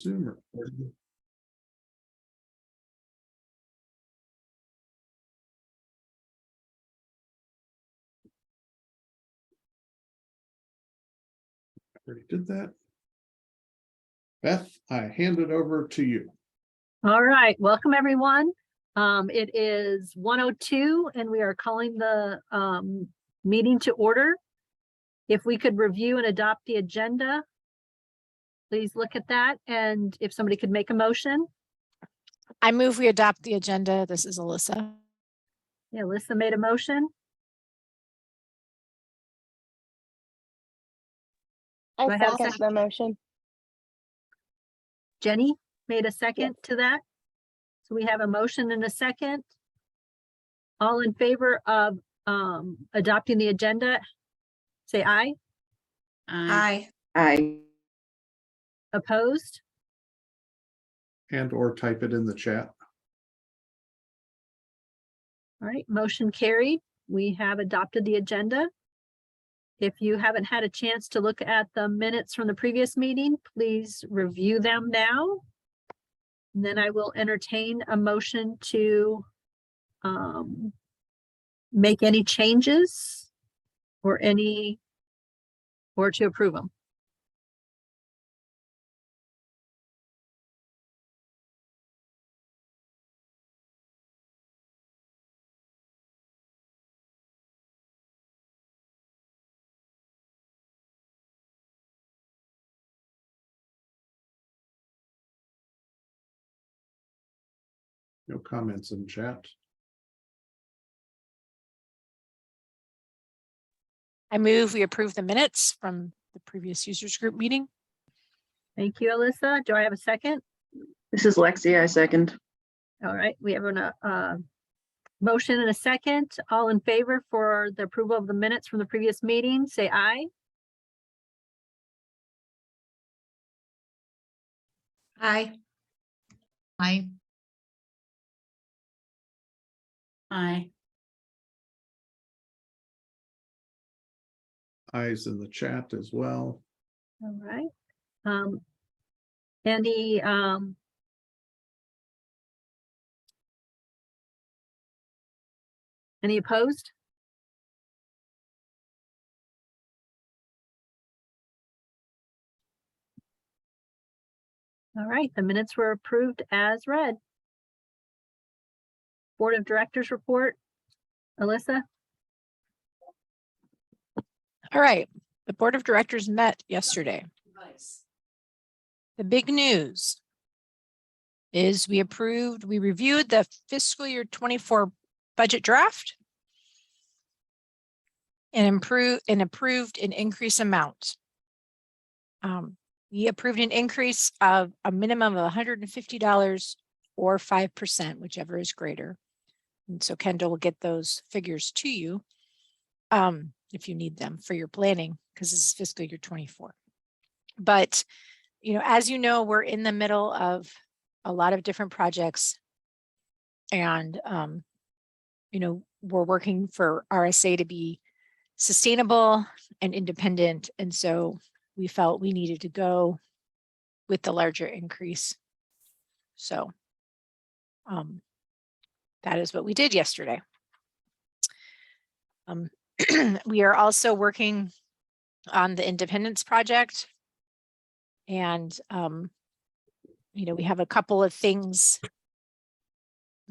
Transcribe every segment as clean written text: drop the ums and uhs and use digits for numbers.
Zoom recording. Already did that. Beth, I hand it over to you. All right, welcome everyone. It is 1:02 and we are calling the meeting to order. If we could review and adopt the agenda, please look at that. And if somebody could make a motion. I move we adopt the agenda. This is Alyssa. Yeah, Alyssa made a motion. Do I have a second the motion. Jenny made a second to that. So we have a motion and a second. All in favor of adopting the agenda, say aye. Aye. Aye. Opposed? And or type it in the chat. All right, motion carried. We have adopted the agenda. If you haven't had a chance to look at the minutes from the previous meeting, please review them now. And then I will entertain a motion to make any changes or to approve them. No comments in chat. I move we approve the minutes from the previous users group meeting. Thank you, Alyssa. Do I have a second? This is Lexi. I second. All right, we have a motion and a second. All in favor for the approval of the minutes from the previous meeting, say aye. Aye. Aye. Aye. Eyes in the chat as well. All right. Any opposed? All right, the minutes were approved as read. Board of Directors report. Alyssa? All right, the Board of Directors met yesterday. The big news is we reviewed the fiscal year 24 budget draft and approved an increase amount. We approved an increase of a minimum of $150 or 5%, whichever is greater. And so Kendall will get those figures to you if you need them for your planning, because this is fiscal year 24. But, you know, as you know, we're in the middle of a lot of different projects, and, you know, we're working for RSA to be sustainable and independent. And so we felt we needed to go with the larger increase. So that is what we did yesterday. We are also working on the Independence Project. And, you know, we have a couple of things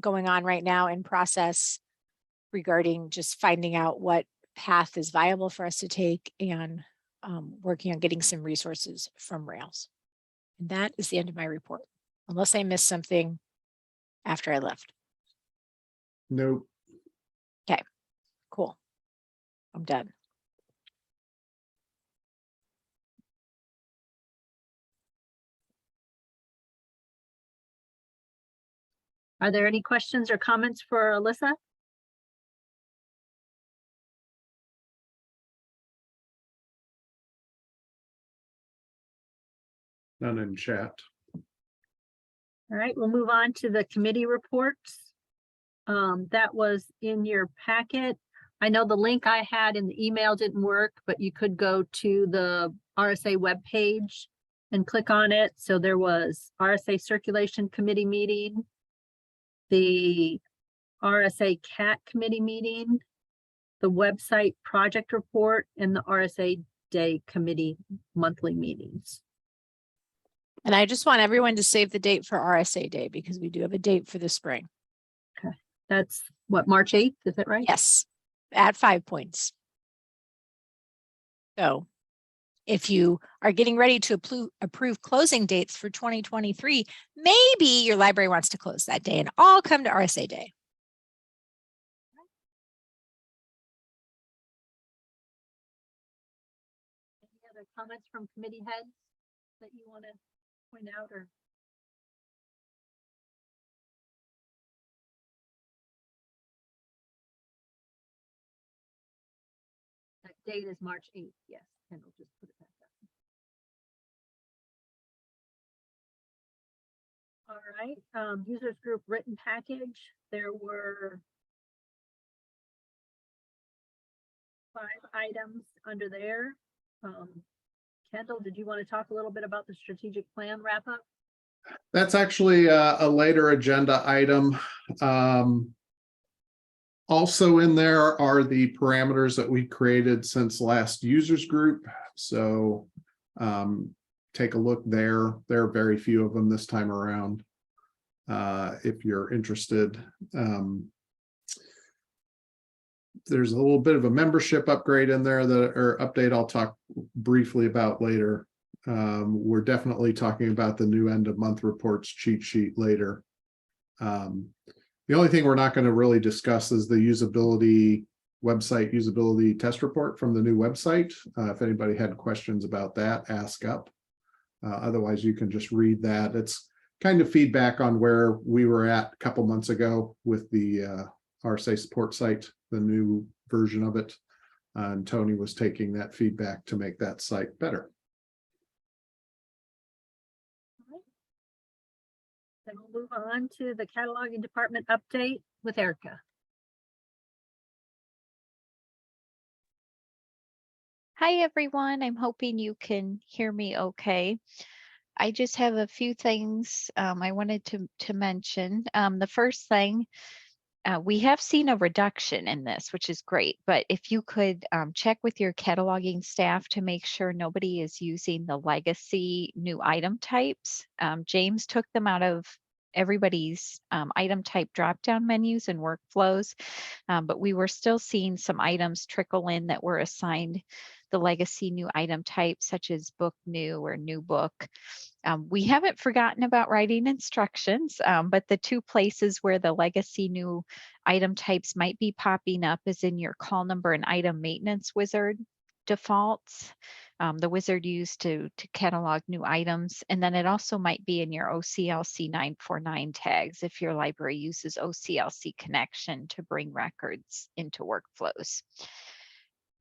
going on right now in process regarding just finding out what path is viable for us to take, and working on getting some resources from Rails. And that is the end of my report, unless I missed something after I left. Nope. Okay, cool. I'm done. Are there any questions or comments for Alyssa? None in chat. All right, we'll move on to the committee reports. That was in your packet. I know the link I had in the email didn't work, but you could go to the RSA webpage and click on it. So there was RSA Circulation Committee meeting, the RSA CAT Committee meeting, the website project report, and the RSA Day Committee monthly meetings. And I just want everyone to save the date for RSA Day because we do have a date for the spring. That's what, March 8th, is that right? Yes, at 5 points. So if you are getting ready to approve closing dates for 2023, maybe your library wants to close that day and all come to RSA Day. Any other comments from committee heads that you want to point out or? That date is March 8th, yes, and we'll just put it back up. All right, users group written package, there were 5 items under there. Kendall, did you want to talk a little bit about the strategic plan wrap up? That's actually a later agenda item. Also in there are the parameters that we created since last users group. So take a look there. There are very few of them this time around. If you're interested. There's a little bit of a membership upgrade in there or update I'll talk briefly about later. We're definitely talking about the new end of month reports cheat sheet later. The only thing we're not going to really discuss is the website usability test report from the new website. If anybody had questions about that, ask up. Otherwise, you can just read that. It's kind of feedback on where we were at a couple months ago with the RSA support site, the new version of it. And Tony was taking that feedback to make that site better. Then we'll move on to the cataloging department update with Erica. Hi, everyone. I'm hoping you can hear me okay. I just have a few things I wanted to mention. The first thing, we have seen a reduction in this, which is great, but if you could check with your cataloging staff to make sure nobody is using the legacy new item types. James took them out of everybody's item type drop-down menus and workflows, but we were still seeing some items trickle in that were assigned the legacy new item type, such as book new or new book. We haven't forgotten about writing instructions, but the 2 places where the legacy new item types might be popping up is in your call number and item maintenance wizard defaults, the wizard used to catalog new items. And then it also might be in your OCLC 949 tags if your library uses OCLC connection to bring records into workflows.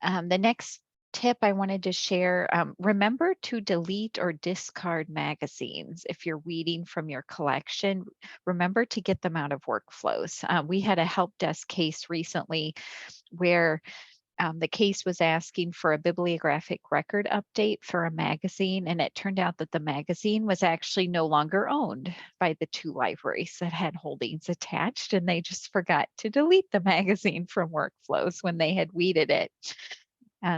The next tip I wanted to share, remember to delete or discard magazines. If you're weeding from your collection, remember to get them out of workflows. We had a help desk case recently where the case was asking for a bibliographic record update for a magazine, and it turned out that the magazine was actually no longer owned by the 2 libraries that had holdings attached, and they just forgot to delete the magazine from workflows when they had weeded it.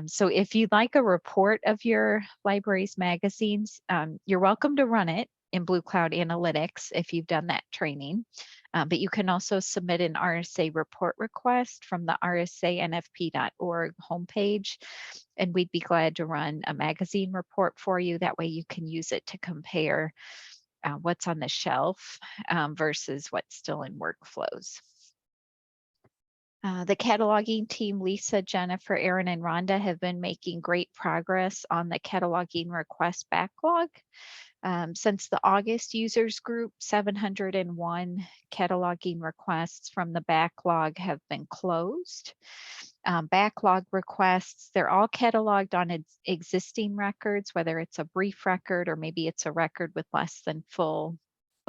So if you'd like a report of your library's magazines, you're welcome to run it in Blue Cloud Analytics if you've done that training. But you can also submit an RSA report request from the rsanfp.org homepage, and we'd be glad to run a magazine report for you. That way you can use it to compare what's on the shelf versus what's still in workflows. The cataloging team, Lisa, Jennifer, Aaron, and Rhonda, have been making great progress on the cataloging request backlog. Since the August users group, 701 cataloging requests from the backlog have been closed. Backlog requests, they're all cataloged on existing records, whether it's a brief record or maybe it's a record with less than full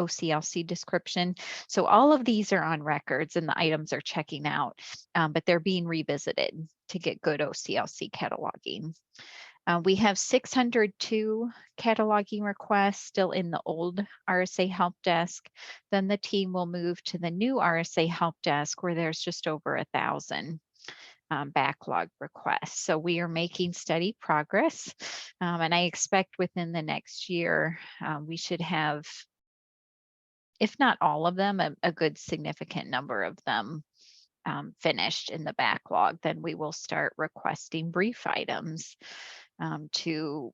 OCLC description. So all of these are on records and the items are checking out, but they're being revisited to get good OCLC cataloging. We have 602 cataloging requests still in the old RSA help desk. Then the team will move to the new RSA help desk where there's just over 1,000 backlog requests. So we are making steady progress. And I expect within the next year, we should have, if not all of them, a good significant number of them finished in the backlog. Then we will start requesting brief items to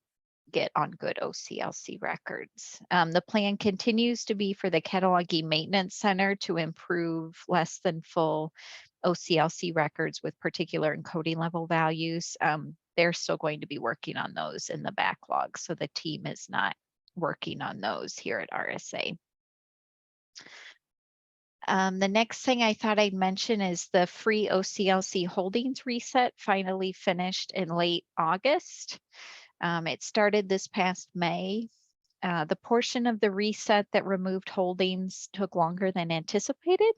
get on good OCLC records. The plan continues to be for the cataloging maintenance center to improve less than full OCLC records with particular encoding level values. They're still going to be working on those in the backlog, so the team is not working on those here at RSA. The next thing I thought I'd mention is the free OCLC holdings reset finally finished in late August. It started this past May. The portion of the reset that removed holdings took longer than anticipated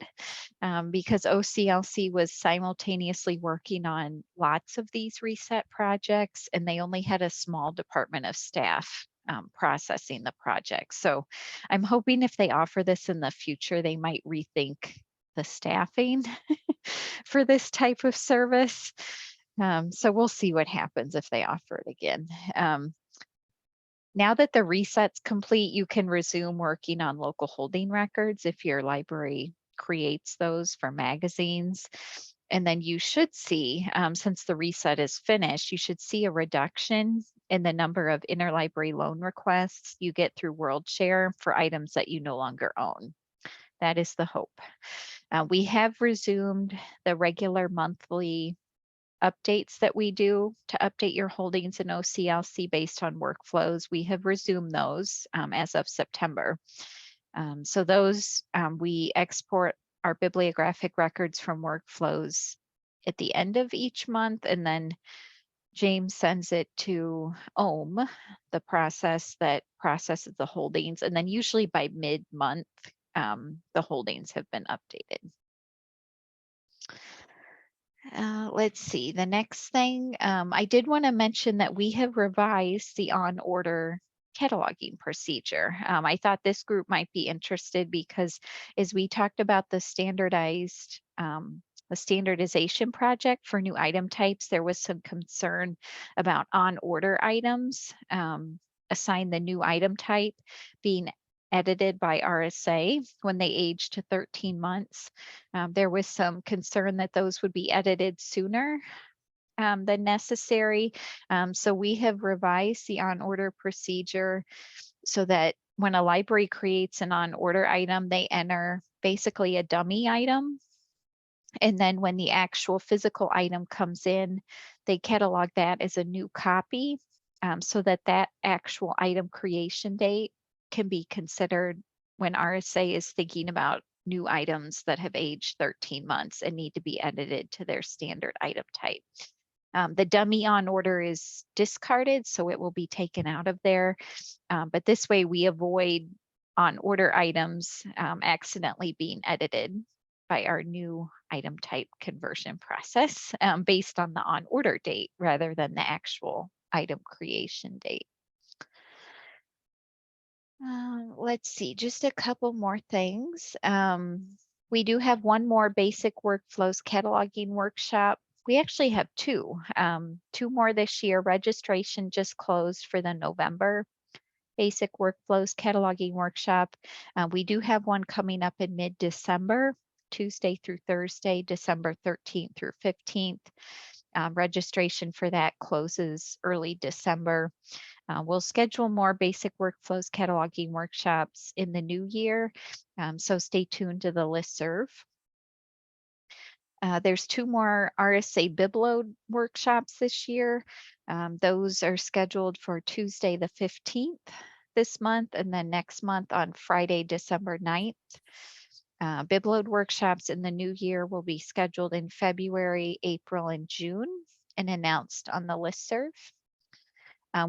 because OCLC was simultaneously working on lots of these reset projects, and they only had a small department of staff processing the project. So I'm hoping if they offer this in the future, they might rethink the staffing for this type of service. So we'll see what happens if they offer it again. Now that the reset's complete, you can resume working on local holding records if your library creates those for magazines. And then you should see, since the reset is finished, you should see a reduction in the number of interlibrary loan requests you get through WorldShare for items that you no longer own. That is the hope. We have resumed the regular monthly updates that we do to update your holdings in OCLC based on workflows. We have resumed those as of September. So those, we export our bibliographic records from workflows at the end of each month, and then James sends it to OHM, the process that processes the holdings, and then usually by mid-month, the holdings have been updated. Let's see, the next thing, I did want to mention that we have revised the on-order cataloging procedure. I thought this group might be interested because as we talked about the standardization project for new item types, there was some concern about on-order items assigned the new item type being edited by RSA when they age to 13 months. There was some concern that those would be edited sooner than necessary. So we have revised the on-order procedure so that when a library creates an on-order item, they enter basically a dummy item. And then when the actual physical item comes in, they catalog that as a new copy so that that actual item creation date can be considered when RSA is thinking about new items that have aged 13 months and need to be edited to their standard item type. The dummy on order is discarded, so it will be taken out of there. But this way we avoid on order items accidentally being edited by our new item type conversion process based on the on order date rather than the actual item creation date. Let's see, just a couple more things. We do have one more basic workflows cataloging workshop. We actually have two more this year. Registration just closed for the November basic workflows cataloging workshop. We do have one coming up in mid-December, Tuesday through Thursday, December 13th through 15th. Registration for that closes early December. We'll schedule more basic workflows cataloging workshops in the new year, so stay tuned to the listserv. There's two more RSA Bibload workshops this year. Those are scheduled for Tuesday the 15th this month, and then next month on Friday, December 9th. Bibload workshops in the new year will be scheduled in February, April, and June and announced on the listserv.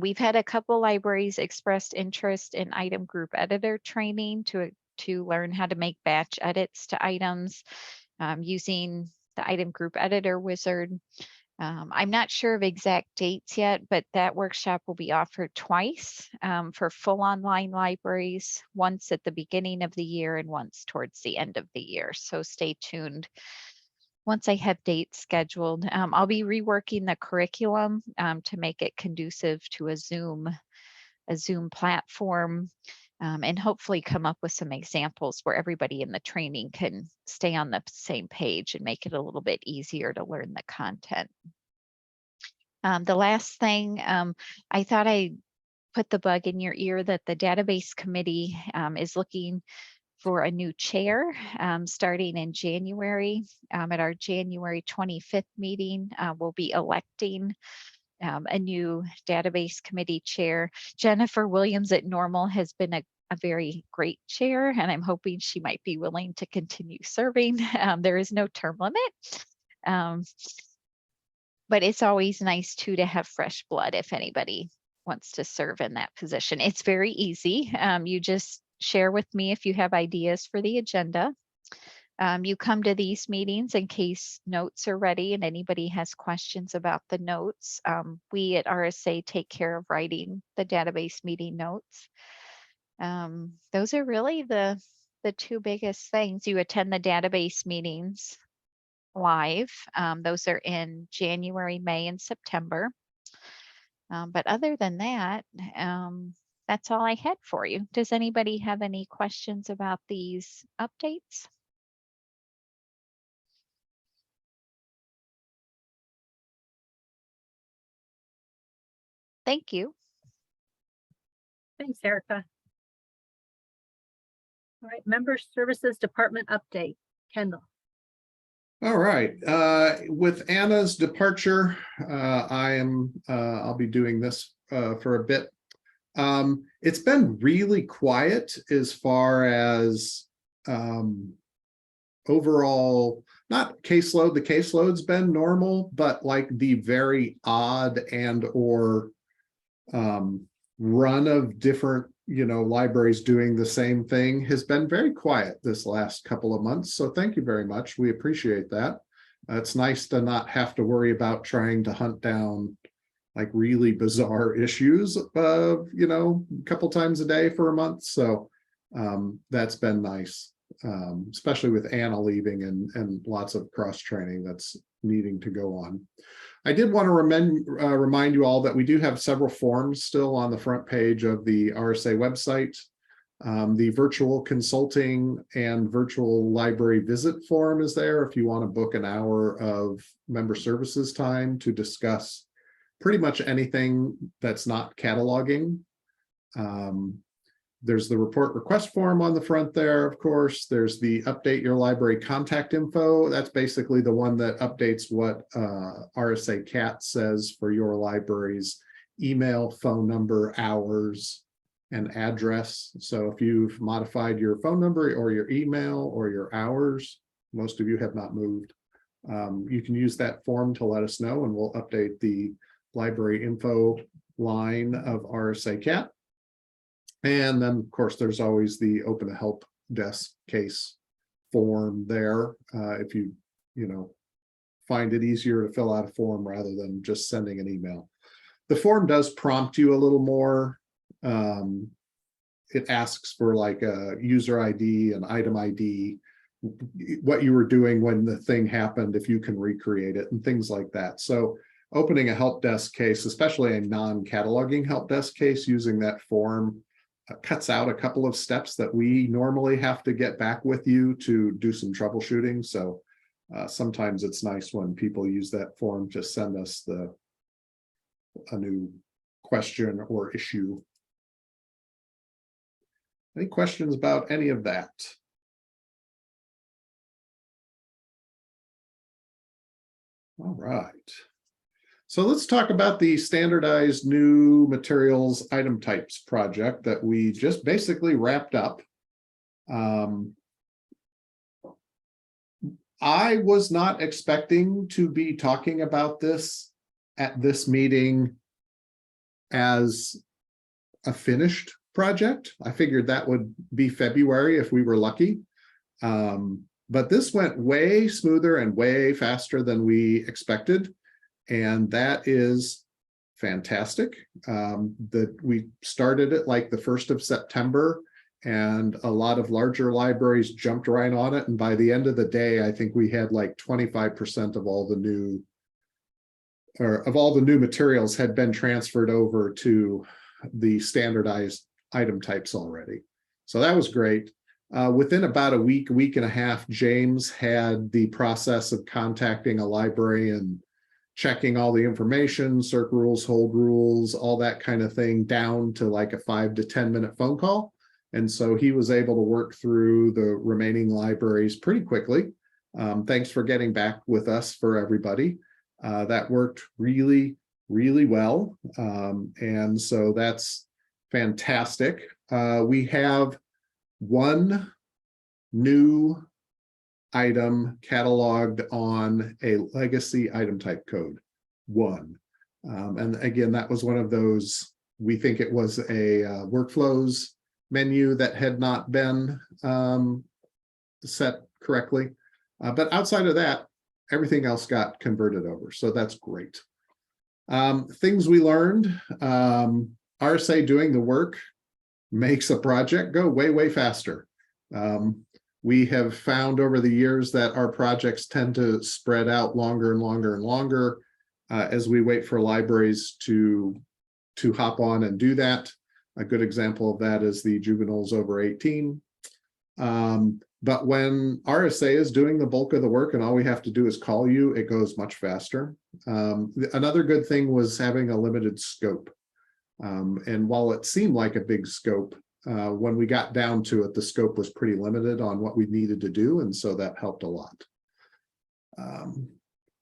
We've had a couple libraries expressed interest in item group editor training to learn how to make batch edits to items using the item group editor wizard. I'm not sure of exact dates yet, but that workshop will be offered twice for full online libraries, once at the beginning of the year and once towards the end of the year. So stay tuned. Once I have dates scheduled, I'll be reworking the curriculum to make it conducive to a Zoom platform, and hopefully come up with some examples where everybody in the training can stay on the same page and make it a little bit easier to learn the content. The last thing, I thought I'd put the bug in your ear that the database committee is looking for a new chair starting in January. At our January 25th meeting, we'll be electing a new database committee chair. Jennifer Williams at Normal has been a very great chair, and I'm hoping she might be willing to continue serving. There is no term limit, but it's always nice too to have fresh blood if anybody wants to serve in that position. It's very easy. You just share with me if you have ideas for the agenda. You come to these meetings in case notes are ready and anybody has questions about the notes. We at RSA take care of writing the database meeting notes. Those are really the two biggest things. You attend the database meetings live. Those are in January, May, and September. But other than that, that's all I had for you. Does anybody have any questions about these updates? Thank you. Thanks, Erica. All right, Member Services Department update. Kendall. All right, with Anna's departure, I'll be doing this for a bit. It's been really quiet as far as overall, not caseload. The caseload's been normal, but like the very odd and or run of different, libraries doing the same thing has been very quiet this last couple of months. So thank you very much. We appreciate that. It's nice to not have to worry about trying to hunt down like really bizarre issues, a couple times a day for a month. So that's been nice, especially with Anna leaving and lots of cross training that's needing to go on. I did want to remind you all that we do have several forms still on the front page of the RSA website. The virtual consulting and virtual library visit form is there if you want to book an hour of member services time to discuss pretty much anything that's not cataloging. There's the report request form on the front there, of course. There's the update your library contact info. That's basically the one that updates what RSA CAT says for your library's email, phone number, hours, and address. So if you've modified your phone number or your email or your hours, most of you have not moved, you can use that form to let us know and we'll update the library info line of RSA CAT. And then, of course, there's always the open a help desk case form there. If you, find it easier to fill out a form rather than just sending an email. The form does prompt you a little more. It asks for like a user ID, an item ID, what you were doing when the thing happened, if you can recreate it and things like that. So opening a help desk case, especially a non-cataloging help desk case using that form, cuts out a couple of steps that we normally have to get back with you to do some troubleshooting. So sometimes it's nice when people use that form to send us a new question or issue. Any questions about any of that? All right. So let's talk about the standardized new materials item types project that we just basically wrapped up. I was not expecting to be talking about this at this meeting as a finished project. I figured that would be February if we were lucky. But this went way smoother and way faster than we expected. And that is fantastic. We started it like the 1st of September, and a lot of larger libraries jumped right on it. And by the end of the day, I think we had like 25% of all the new materials had been transferred over to the standardized item types already. So that was great. Within about a week and a half, James had the process of contacting a library and checking all the information, circ rules, hold rules, all that kind of thing, down to like a 5 to 10 minute phone call. And so he was able to work through the remaining libraries pretty quickly. Thanks for getting back with us for everybody. That worked really, really well. And so that's fantastic. We have one new item cataloged on a legacy item type code, one. And again, that was one of those, we think it was a workflows menu that had not been set correctly. But outside of that, everything else got converted over. So that's great. Things we learned, RSA doing the work makes a project go way, way faster. We have found over the years that our projects tend to spread out longer and longer and longer as we wait for libraries to hop on and do that. A good example of that is the juveniles over 18. But when RSA is doing the bulk of the work and all we have to do is call you, it goes much faster. Another good thing was having a limited scope. And while it seemed like a big scope, when we got down to it, the scope was pretty limited on what we needed to do. And so that helped a lot.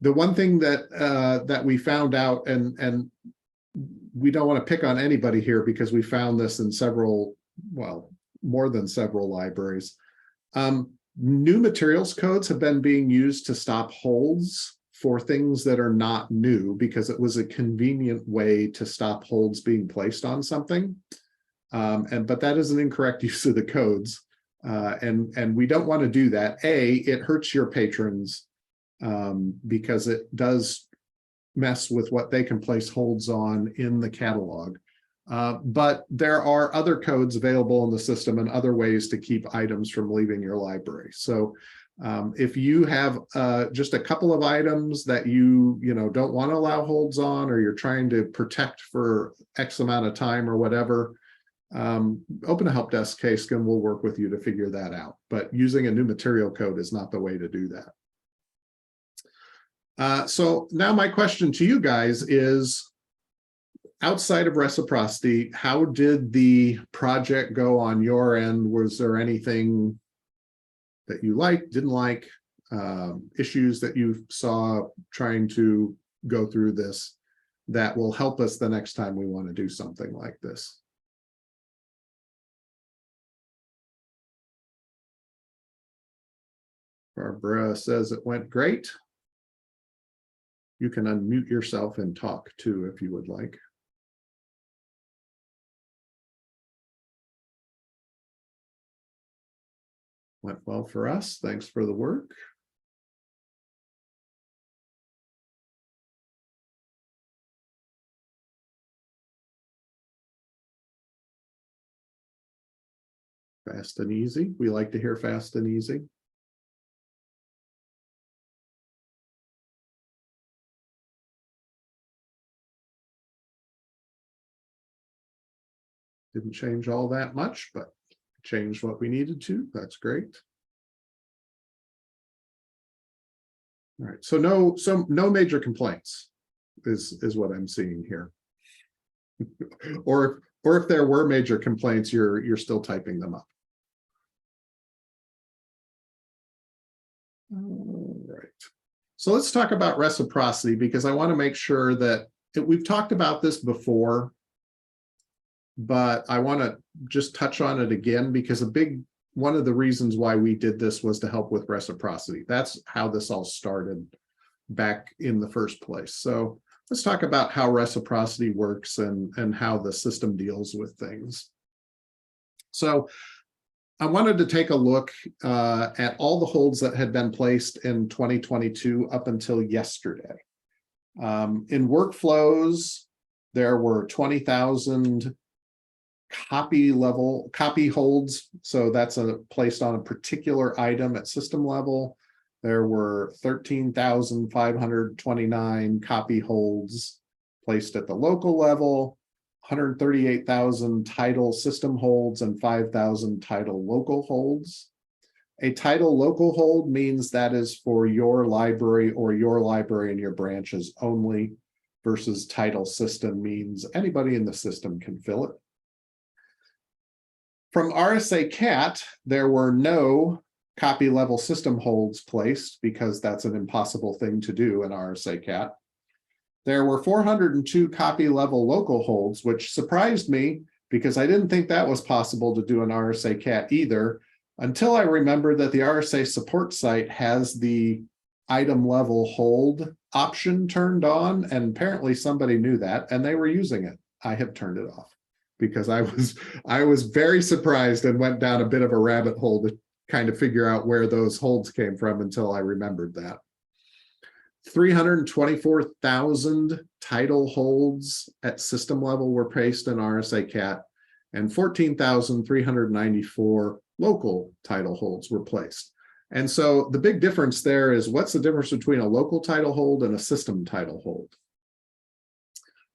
The one thing that we found out, and we don't want to pick on anybody here because we found this in several, well, more than several libraries. New materials codes have been being used to stop holds for things that are not new because it was a convenient way to stop holds being placed on something. But that is an incorrect use of the codes. And we don't want to do that. It hurts your patrons because it does mess with what they can place holds on in the catalog. But there are other codes available in the system and other ways to keep items from leaving your library. So if you have just a couple of items that you don't want to allow holds on, or you're trying to protect for X amount of time or whatever, open a help desk case and we'll work with you to figure that out. But using a new material code is not the way to do that. So now my question to you guys is, outside of reciprocity, how did the project go on your end? Was there anything that you liked, didn't like, issues that you saw trying to go through this that will help us the next time we want to do something like this? Barbara says it went great. You can unmute yourself and talk too if you would like. Went well for us. Thanks for the work. Fast and easy. We like to hear fast and easy. Didn't change all that much, but changed what we needed to. That's great. All right, so no major complaints is what I'm seeing here. or if there were major complaints, you're still typing them up. All right. So let's talk about reciprocity, because I want to make sure that we've talked about this before, but I want to just touch on it again, because one of the reasons why we did this was to help with reciprocity. That's how this all started back in the first place. So let's talk about how reciprocity works and how the system deals with things. So I wanted to take a look at all the holds that had been placed in 2022 up until yesterday. In workflows, there were 20,000 copy holds. So that's placed on a particular item at system level. There were 13,529 copy holds placed at the local level, 138,000 title system holds, and 5,000 title local holds. A title local hold means that is for your library or your library and your branches only, versus title system means anybody in the system can fill it. From RSA CAT, there were no copy level system holds placed because that's an impossible thing to do in RSA CAT. There were 402 copy level local holds, which surprised me because I didn't think that was possible to do in RSA CAT either, until I remembered that the RSA support site has the item level hold option turned on, and apparently somebody knew that and they were using it. I have turned it off because I was very surprised and went down a bit of a rabbit hole to kind of figure out where those holds came from until I remembered that. 324,000 title holds at system level were placed in RSA CAT, and 14,394 local title holds were placed. And so the big difference there is, what's the difference between a local title hold and a system title hold?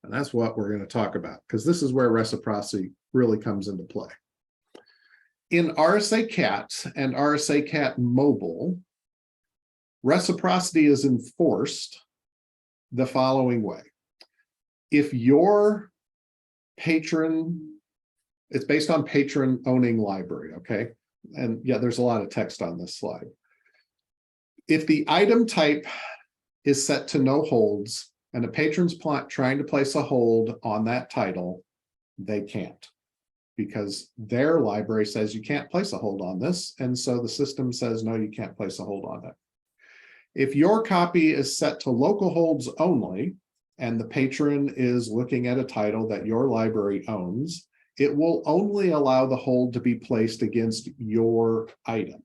And that's what we're going to talk about, because this is where reciprocity really comes into play. In RSA CAT and RSA CAT Mobile, reciprocity is enforced the following way. If your patron, it's based on patron owning library, okay? And yeah, there's a lot of text on this slide. If the item type is set to no holds and a patron's trying to place a hold on that title, they can't, because their library says you can't place a hold on this. And so the system says, no, you can't place a hold on it. If your copy is set to local holds only, and the patron is looking at a title that your library owns, it will only allow the hold to be placed against your item.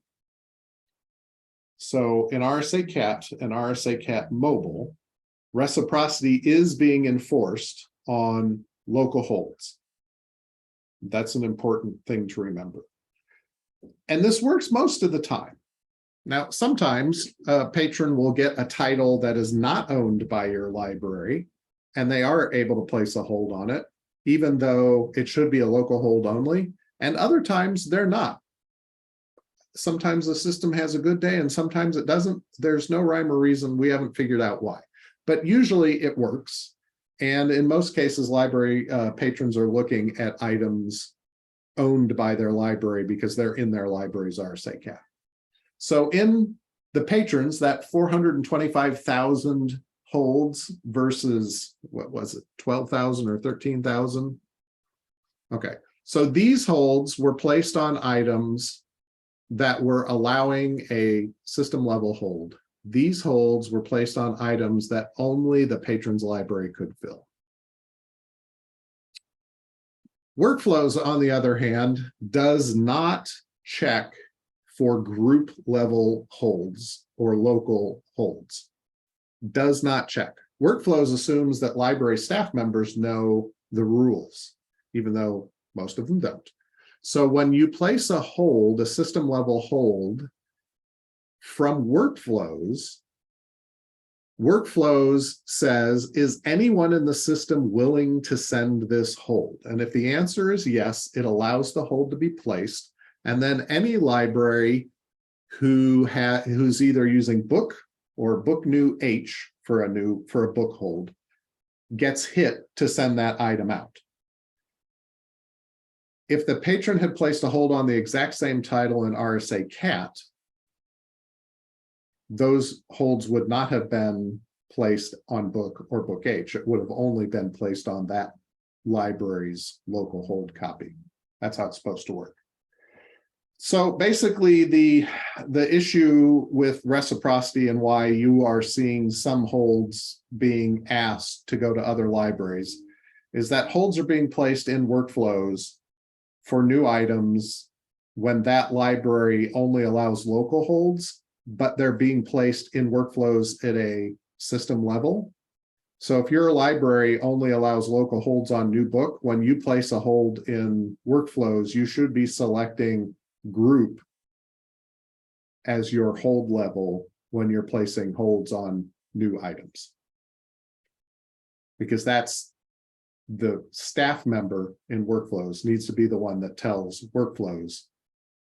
So in RSA CAT and RSA CAT Mobile, reciprocity is being enforced on local holds. That's an important thing to remember. And this works most of the time. Now, sometimes a patron will get a title that is not owned by your library, and they are able to place a hold on it, even though it should be a local hold only. And other times they're not. Sometimes the system has a good day and sometimes it doesn't. There's no rhyme or reason. We haven't figured out why, but usually it works. And in most cases, library patrons are looking at items owned by their library because they're in their library's RSA CAT. So in the patrons, that 425,000 holds versus, what was it, 12,000 or 13,000? Okay, so these holds were placed on items that were allowing a system level hold. These holds were placed on items that only the patron's library could fill. Workflows, on the other hand, does not check for group level holds or local holds. Does not check. Workflows assumes that library staff members know the rules, even though most of them don't. So when you place a hold, a system level hold from Workflows, Workflows says, is anyone in the system willing to send this hold? And if the answer is yes, it allows the hold to be placed. And then any library who's either using book or book new H for a book hold gets hit to send that item out. If the patron had placed a hold on the exact same title in RSA CAT, those holds would not have been placed on book or book H. It would have only been placed on that library's local hold copy. That's how it's supposed to work. So basically, the issue with reciprocity and why you are seeing some holds being asked to go to other libraries is that holds are being placed in Workflows for new items when that library only allows local holds, but they're being placed in Workflows at a system level. So if your library only allows local holds on new book, when you place a hold in workflows, you should be selecting group as your hold level when you're placing holds on new items. Because that's the staff member in workflows needs to be the one that tells workflows,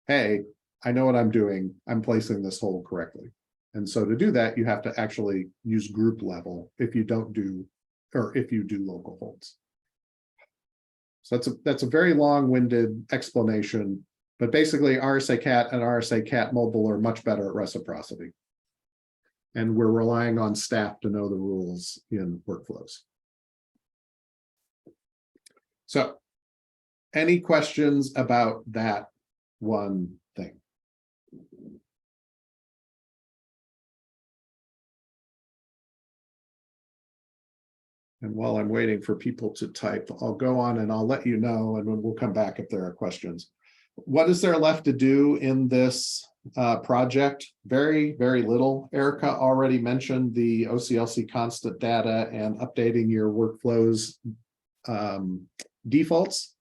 hey, I know what I'm doing. I'm placing this hold correctly. And so to do that, you have to actually use group level if you don't do, or if you do local holds. So that's a very long-winded explanation, but basically RSA Cat and RSA Cat Mobile are much better at reciprocity. And we're relying on staff to know the rules in workflows. So any questions about that one thing? And while I'm waiting for people to type, I'll go on and I'll let you know, and we'll come back if there are questions. What is there left to do in this project? Very, very little. Erica already mentioned the OCLC constant data and updating your workflows defaults.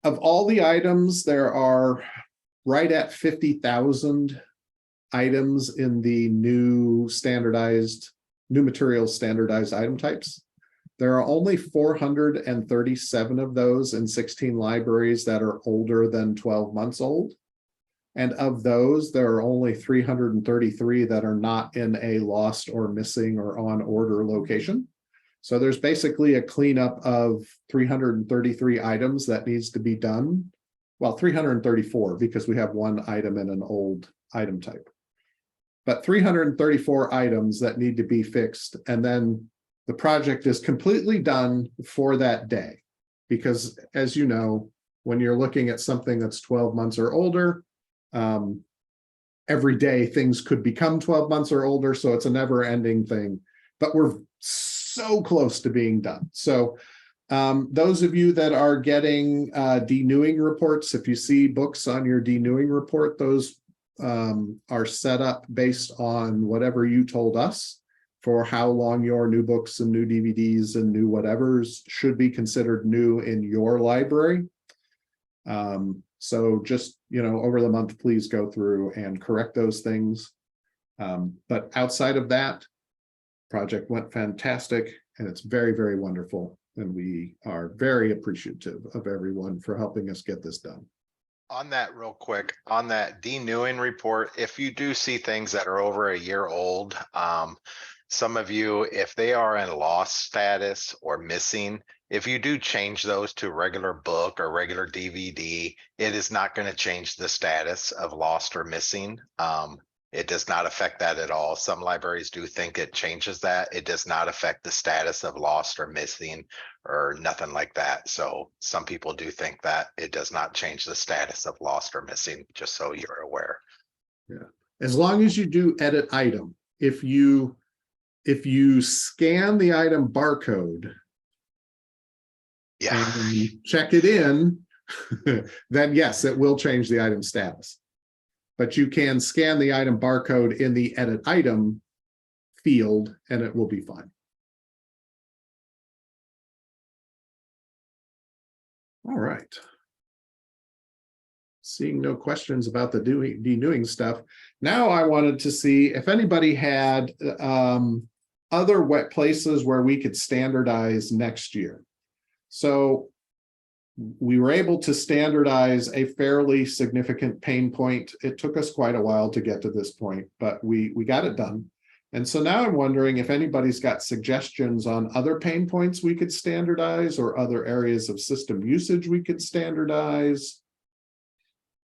Of all the items, there are right at 50,000 items in the new materials standardized item types. There are only 437 of those in 16 libraries that are older than 12 months old. And of those, there are only 333 that are not in a lost or missing or on order location. So there's basically a cleanup of 333 items that needs to be done. Well, 334 because we have one item in an old item type. But 334 items that need to be fixed. And then the project is completely done for that day. Because as you know, when you're looking at something that's 12 months or older, every day things could become 12 months or older. So it's a never ending thing, but we're so close to being done. So those of you that are getting denewing reports, if you see books on your denewing report, those are set up based on whatever you told us for how long your new books and new DVDs and new whatevers should be considered new in your library. So just, over the month, please go through and correct those things. But outside of that, project went fantastic and it's very, very wonderful. And we are very appreciative of everyone for helping us get this done. On that real quick, on that denewing report, if you do see things that are over a year old, some of you, if they are in lost status or missing, if you do change those to regular book or regular DVD, it is not going to change the status of lost or missing. It does not affect that at all. Some libraries do think it changes that. It does not affect the status of lost or missing or nothing like that. So some people do think that it does not change the status of lost or missing, just so you're aware. Yeah, as long as you do edit item, if you scan the item barcode, Yeah. and check it in, then yes, it will change the item status. But you can scan the item barcode in the edit item field and it will be fine. All right. Seeing no questions about the denewing stuff. Now I wanted to see if anybody had other wet places where we could standardize next year. So we were able to standardize a fairly significant pain point. It took us quite a while to get to this point, but we got it done. And so now I'm wondering if anybody's got suggestions on other pain points we could standardize or other areas of system usage we could standardize.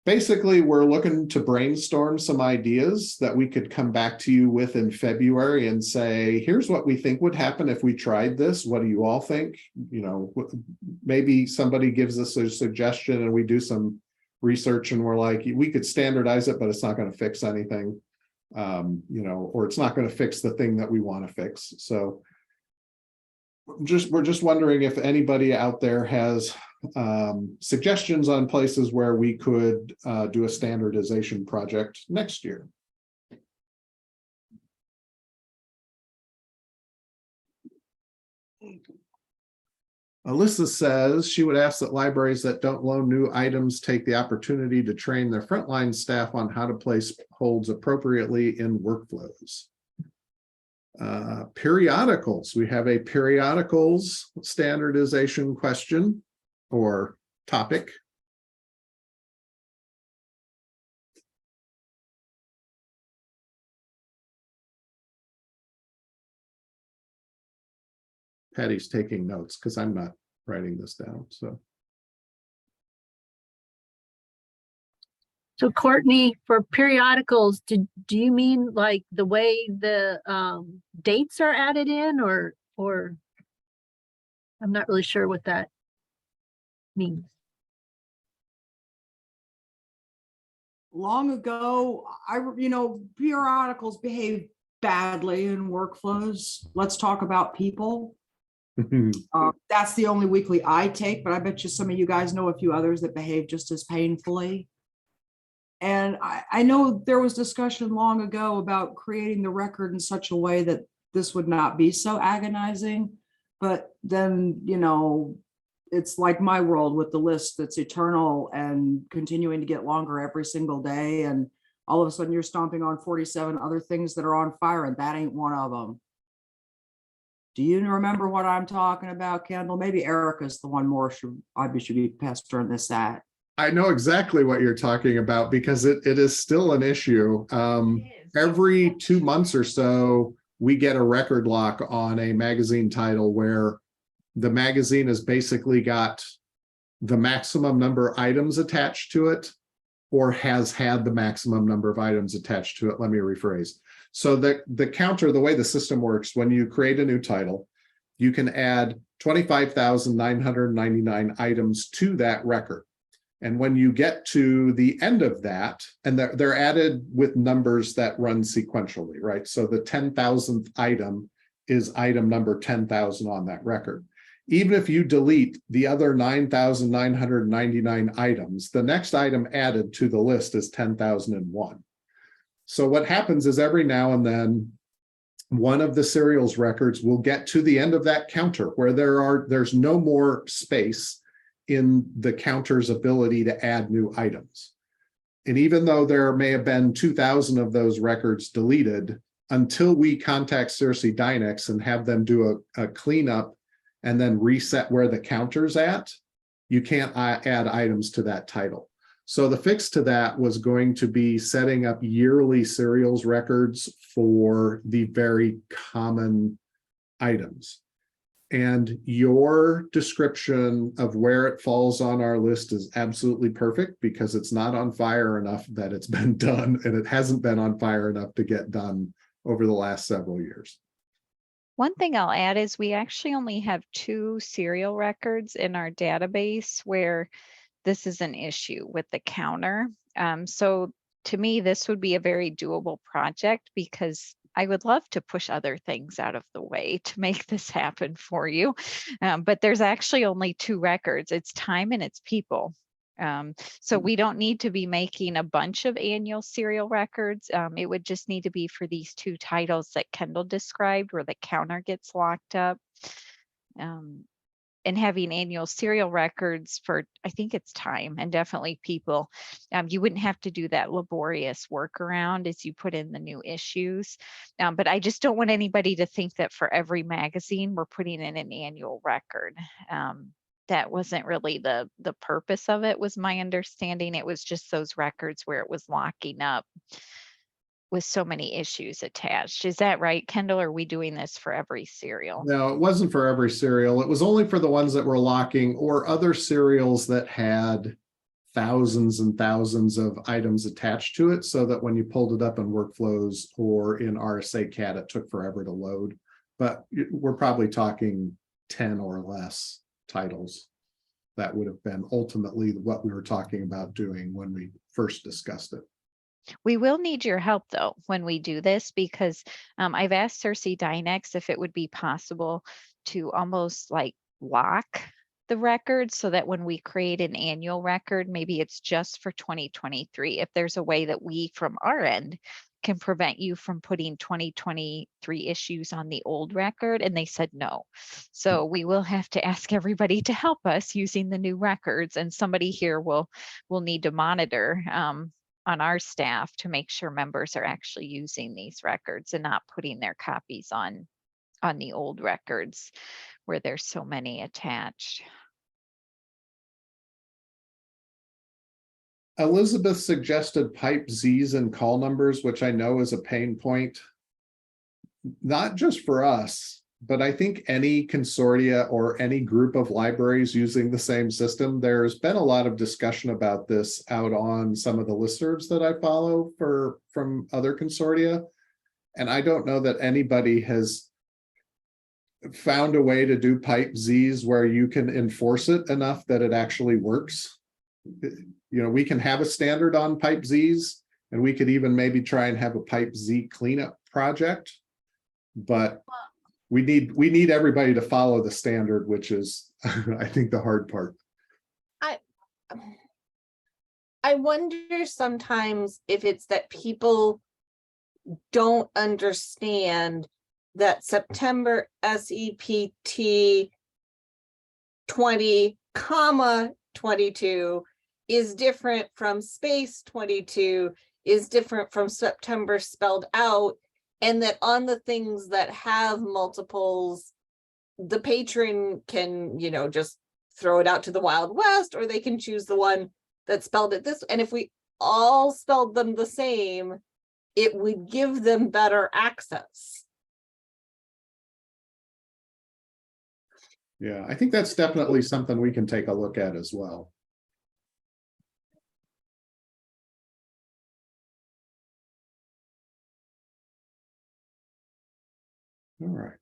Basically, we're looking to brainstorm some ideas that we could come back to you with in February and say, here's what we think would happen if we tried this. What do you all think? Maybe somebody gives us a suggestion and we do some research and we're like, we could standardize it, but it's not going to fix anything, or it's not going to fix the thing that we want to fix. So we're just wondering if anybody out there has suggestions on places where we could do a standardization project next year. Alyssa says she would ask that libraries that don't loan new items take the opportunity to train their frontline staff on how to place holds appropriately in workflows. Periodicals. We have a periodicals standardization question or topic. Patty's taking notes because I'm not writing this down. So Courtney, for periodicals, do you mean like the way the dates are added in, or I'm not really sure what that means. Long ago, periodicals behave badly in workflows. Let's talk about people. That's the only weekly I take, but I bet you some of you guys know a few others that behave just as painfully. And I know there was discussion long ago about creating the record in such a way that this would not be so agonizing. But then, it's like my world with the list that's eternal and continuing to get longer every single day. And all of a sudden you're stomping on 47 other things that are on fire, and that ain't one of them. Do you remember what I'm talking about, Kendall? Maybe Erica's the one more should be passed during this at. I know exactly what you're talking about because it is still an issue. Every 2 months or so, we get a record lock on a magazine title where the magazine has basically got the maximum number of items attached to it or has had the maximum number of items attached to it. Let me rephrase. So the counter, the way the system works, when you create a new title, you can add 25,999 items to that record. And when you get to the end of that, and they're added with numbers that run sequentially, right? So the 10,000th item is item number 10,000 on that record. Even if you delete the other 9,999 items, the next item added to the list is 10,001. So what happens is every now and then, one of the serials records will get to the end of that counter where there's no more space in the counter's ability to add new items. And even though there may have been 2,000 of those records deleted, until we contact Cersei Dynex and have them do a cleanup and then reset where the counter's at, you can't add items to that title. So the fix to that was going to be setting up yearly serials records for the very common items. And your description of where it falls on our list is absolutely perfect because it's not on fire enough that it's been done, and it hasn't been on fire enough to get done over the last several years. One thing I'll add is we actually only have 2 serial records in our database where this is an issue with the counter. So to me, this would be a very doable project because I would love to push other things out of the way to make this happen for you. But there's actually only 2 records. It's time and it's people. So we don't need to be making a bunch of annual serial records. It would just need to be for these 2 titles that Kendall described where the counter gets locked up. And having annual serial records for, I think it's time and definitely people. You wouldn't have to do that laborious workaround as you put in the new issues. But I just don't want anybody to think that for every magazine, we're putting in an annual record. That wasn't really the purpose of it, was my understanding. It was just those records where it was locking up with so many issues attached. Is that right, Kendall? Or are we doing this for every serial? No, it wasn't for every serial. It was only for the ones that were locking or other serials that had thousands and thousands of items attached to it, so that when you pulled it up in workflows or in RSA CAD, it took forever to load. But we're probably talking 10 or less titles. That would have been ultimately what we were talking about doing when we first discussed it. We will need your help though when we do this, because I've asked Cersei Dynex if it would be possible to almost like lock the record so that when we create an annual record, maybe it's just for 2023. If there's a way that we from our end can prevent you from putting 2023 issues on the old record? And they said no. So we will have to ask everybody to help us using the new records, and somebody here will need to monitor on our staff to make sure members are actually using these records and not putting their copies on the old records where there's so many attached. Elizabeth suggested pipe Zs and call numbers, which I know is a pain point. Not just for us, but I think any consortia or any group of libraries using the same system, there's been a lot of discussion about this out on some of the listservs that I follow from other consortia. And I don't know that anybody has found a way to do pipe Zs where you can enforce it enough that it actually works. We can have a standard on pipe Zs, and we could even maybe try and have a pipe Z cleanup project. But we need everybody to follow the standard, which is, I think, the hard part. I wonder sometimes if it's that people don't understand that September SEPT 20, 22 is different from space 22 is different from September spelled out, and that on the things that have multiples, the patron can, just throw it out to the Wild West, or they can choose the one that spelled it this. And if we all spelled them the same, it would give them better access. Yeah, I think that's definitely something we can take a look at as well. All right.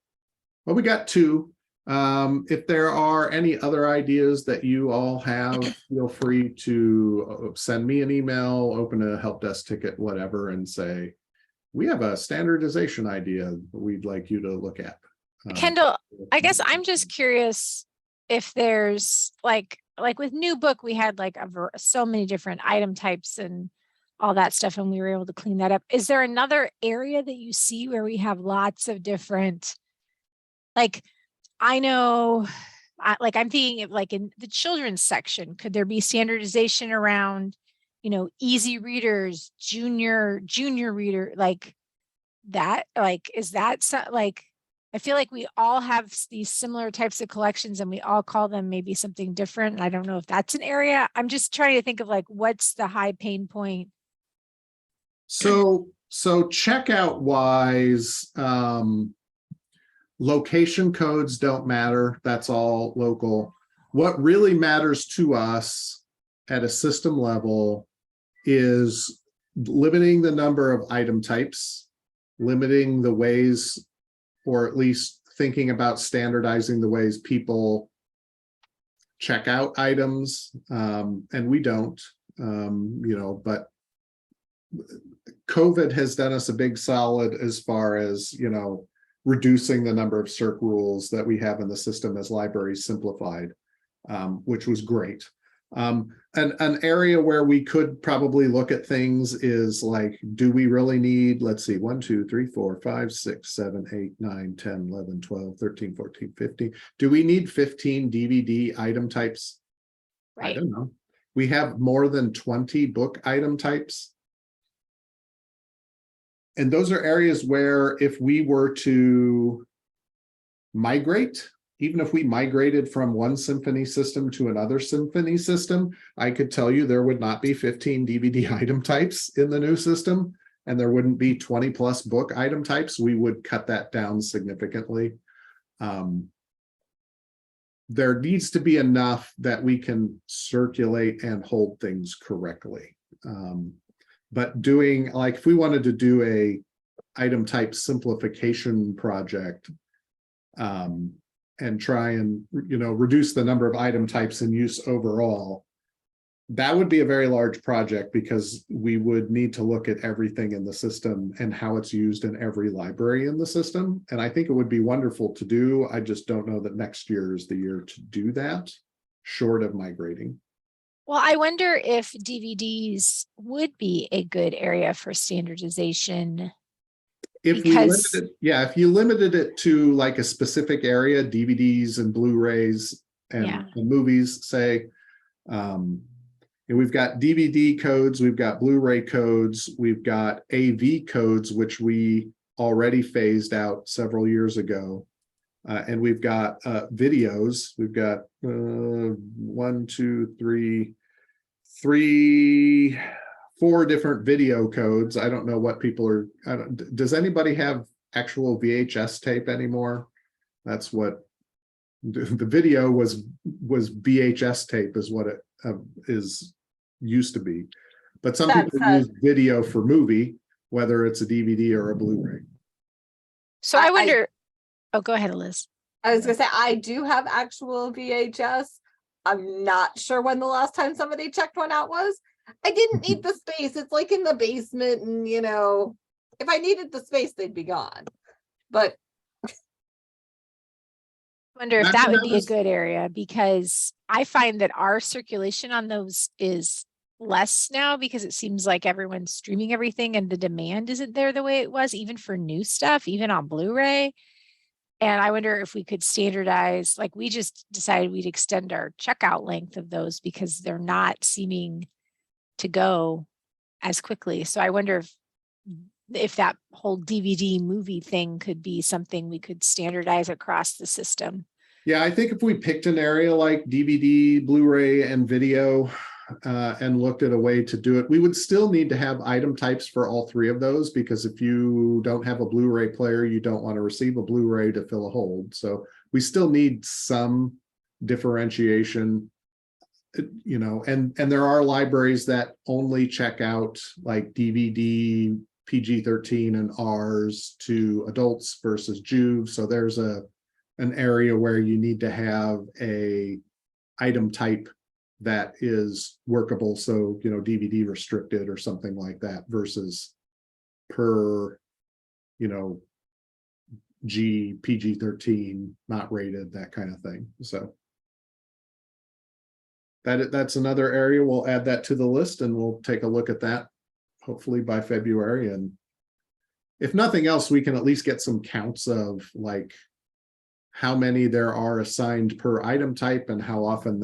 Well, we got two. If there are any other ideas that you all have, feel free to send me an email, open a help desk ticket, whatever, and say, we have a standardization idea we'd like you to look at. Kendall, I guess I'm just curious if there's like with new book, we had like so many different item types and all that stuff, and we were able to clean that up. Is there another area that you see where we have lots of different, like, I know, I'm thinking of like in the children's section, could there be standardization around, easy readers, junior reader, like that, like, is that so, like, I feel like we all have these similar types of collections and we all call them maybe something different. I don't know if that's an area. I'm just trying to think of like, what's the high pain point? So checkout wise, location codes don't matter. That's all local. What really matters to us at a system level is limiting the number of item types, limiting the ways, or at least thinking about standardizing the ways people check out items. And we don't, but COVID has done us a big solid as far as, reducing the number of circ rules that we have in the system as libraries simplified, which was great. An area where we could probably look at things is like, do we really need, let's see, 1, 2, 3, 4, 5, 6, 7, 8, 9, 10, 11, 12, 13, 14, 15. Do we need 15 DVD item types? Right. I don't know. We have more than 20 book item types. And those are areas where if we were to migrate, even if we migrated from one symphony system to another symphony system, I could tell you there would not be 15 DVD item types in the new system, and there wouldn't be 20 plus book item types. We would cut that down significantly. There needs to be enough that we can circulate and hold things correctly. But doing, like, if we wanted to do a item type simplification project, and try and, reduce the number of item types in use overall, that would be a very large project because we would need to look at everything in the system and how it's used in every library in the system. And I think it would be wonderful to do. I just don't know that next year is the year to do that, short of migrating. Well, I wonder if DVDs would be a good area for standardization. If we Because- limited, yeah, if you limited it to like a specific area, DVDs and Blu-rays and, Yeah. and movies, say, and we've got DVD codes, we've got Blu-ray codes, we've got AV codes, which we already phased out several years ago. And we've got videos. We've got 4 different video codes. I don't know what people are. Does anybody have actual VHS tape anymore? That's what the video was VHS tape is what it is used to be. But some people use video for movie, whether it's a DVD or a Blu-ray. So I wonder, oh, go ahead, Liz. I was gonna say, I do have actual VHS. I'm not sure when the last time somebody checked one out was. I didn't need the space. It's like in the basement, and if I needed the space, they'd be gone. But I wonder if that would be a good area, because I find that our circulation on those is less now because it seems like everyone's streaming everything and the demand isn't there the way it was, even for new stuff, even on Blu-ray. And I wonder if we could standardize, like we just decided we'd extend our checkout length of those because they're not seeming to go as quickly. So I wonder if that whole DVD movie thing could be something we could standardize across the system. Yeah, I think if we picked an area like DVD, Blu-ray, and video, and looked at a way to do it, we would still need to have item types for all 3 of those, because if you don't have a Blu-ray player, you don't want to receive a Blu-ray to fill a hold. So we still need some differentiation, and there are libraries that only check out like DVD, PG-13 and R's to adults versus Juve. So there's an area where you need to have a item type that is workable. So, DVD restricted or something like that versus per, PG-13, not rated, that kind of thing. So that's another area. We'll add that to the list and we'll take a look at that hopefully by February. And if nothing else, we can at least get some counts of like how many there are assigned per item type and how often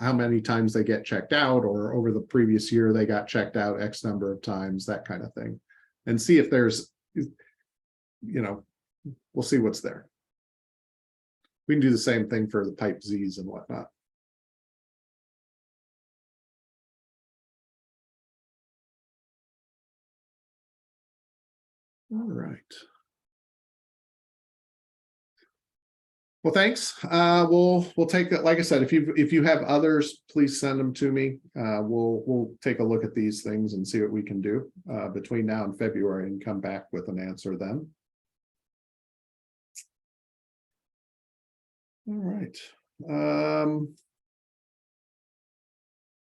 how many times they get checked out, or over the previous year they got checked out X number of times, that kind of thing. And see if there's, we'll see what's there. We can do the same thing for the type Z's and whatnot. All right. Well, thanks. We'll take that. Like I said, if you have others, please send them to me. We'll take a look at these things and see what we can do between now and February and come back with an answer then. All right.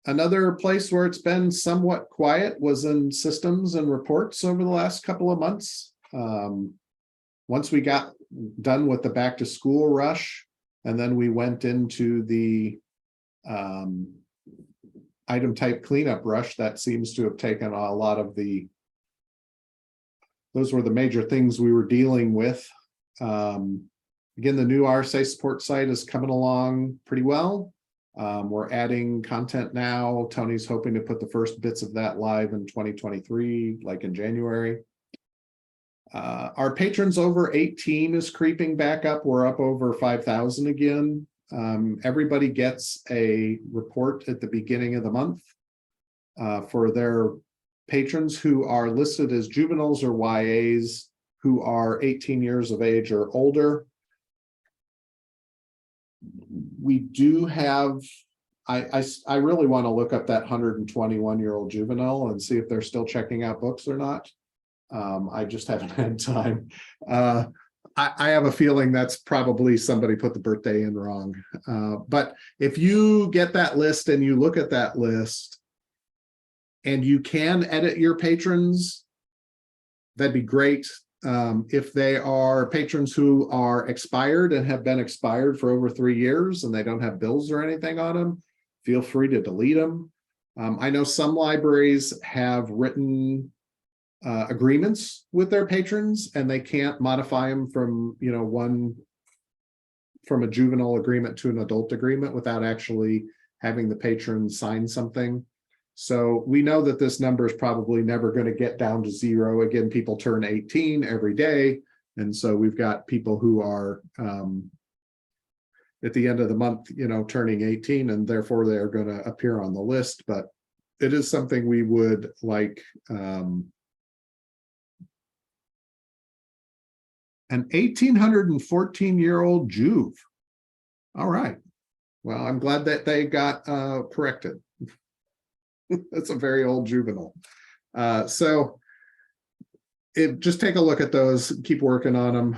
Another place where it's been somewhat quiet was in systems and reports over the last couple of months. Once we got done with the back to school rush, and then we went into the item type cleanup rush, that seems to have taken a lot of those were the major things we were dealing with. Again, the new RSA support site is coming along pretty well. We're adding content now. Tony's hoping to put the first bits of that live in 2023, like in January. Our patrons over 18 is creeping back up. We're up over 5,000 again. Everybody gets a report at the beginning of the month for their patrons who are listed as juveniles or YAs who are 18 years of age or older. We do have, I really want to look up that 121-year-old juvenile and see if they're still checking out books or not. I just haven't had time. I have a feeling that's probably somebody put the birthday in wrong. But if you get that list and you look at that list and you can edit your patrons, that'd be great. If they are patrons who are expired and have been expired for over 3 years and they don't have bills or anything on them, feel free to delete them. I know some libraries have written agreements with their patrons, and they can't modify them from, from a juvenile agreement to an adult agreement without actually having the patron sign something. So we know that this number is probably never going to get down to zero. Again, people turn 18 every day. And so we've got people who are at the end of the month, turning 18, and therefore they're going to appear on the list. But it is something we would like an 1,814-year-old Juve. All right. Well, I'm glad that they got corrected. That's a very old juvenile. So just take a look at those, keep working on them.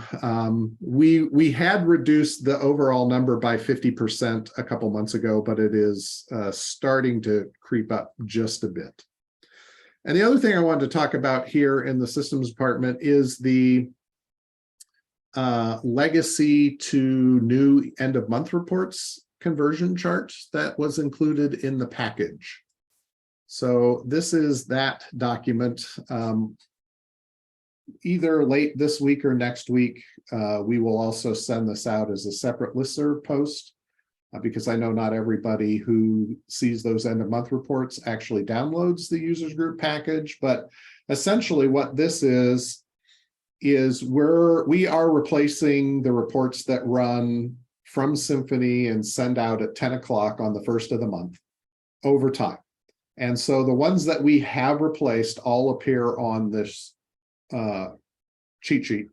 We had reduced the overall number by 50% a couple months ago, but it is starting to creep up just a bit. And the other thing I wanted to talk about here in the systems department is the legacy to new end of month reports conversion chart that was included in the package. So this is that document. Either late this week or next week, we will also send this out as a separate listserv post because I know not everybody who sees those end of month reports actually downloads the users group package. But essentially what this is we are replacing the reports that run from Symphony and send out at 10 o'clock on the first of the month over time. And so the ones that we have replaced all appear on this cheat sheet.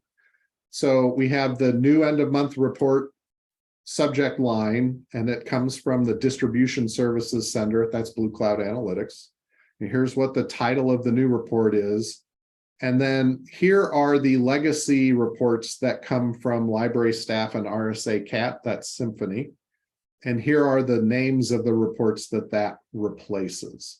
So we have the new end of month report subject line, and it comes from the Distribution Services Center. That's Blue Cloud Analytics. And here's what the title of the new report is. And then here are the legacy reports that come from library staff and RSA CAT, that's Symphony. And here are the names of the reports that replaces.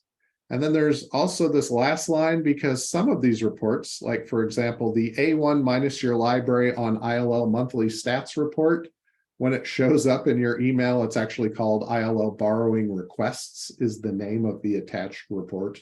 And then there's also this last line, because some of these reports, like for example, the A1 minus your library on ILL monthly stats report, when it shows up in your email, it's actually called ILL borrowing requests is the name of the attached report.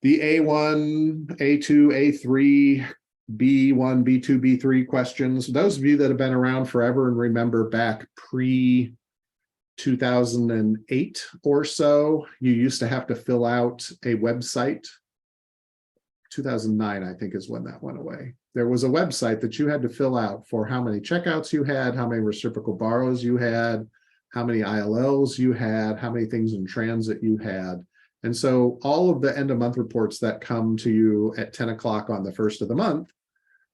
The A1, A2, A3, B1, B2, B3 questions, those of you that have been around forever and remember back pre-2008 or so, you used to have to fill out a website. 2009, I think, is when that went away. There was a website that you had to fill out for how many checkouts you had, how many reciprocal borrows you had, how many ILLs you had, how many things in transit you had. And so all of the end of month reports that come to you at 10 o'clock on the first of the month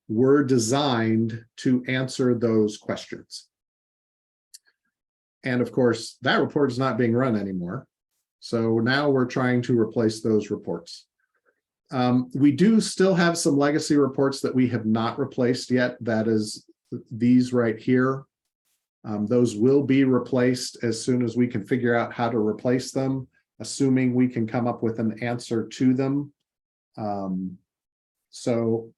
were designed to answer those questions. And of course, that report is not being run anymore. So now we're trying to replace those reports. We do still have some legacy reports that we have not replaced yet. That is these right here. Those will be replaced as soon as we can figure out how to replace them, assuming we can come up with an answer to them. So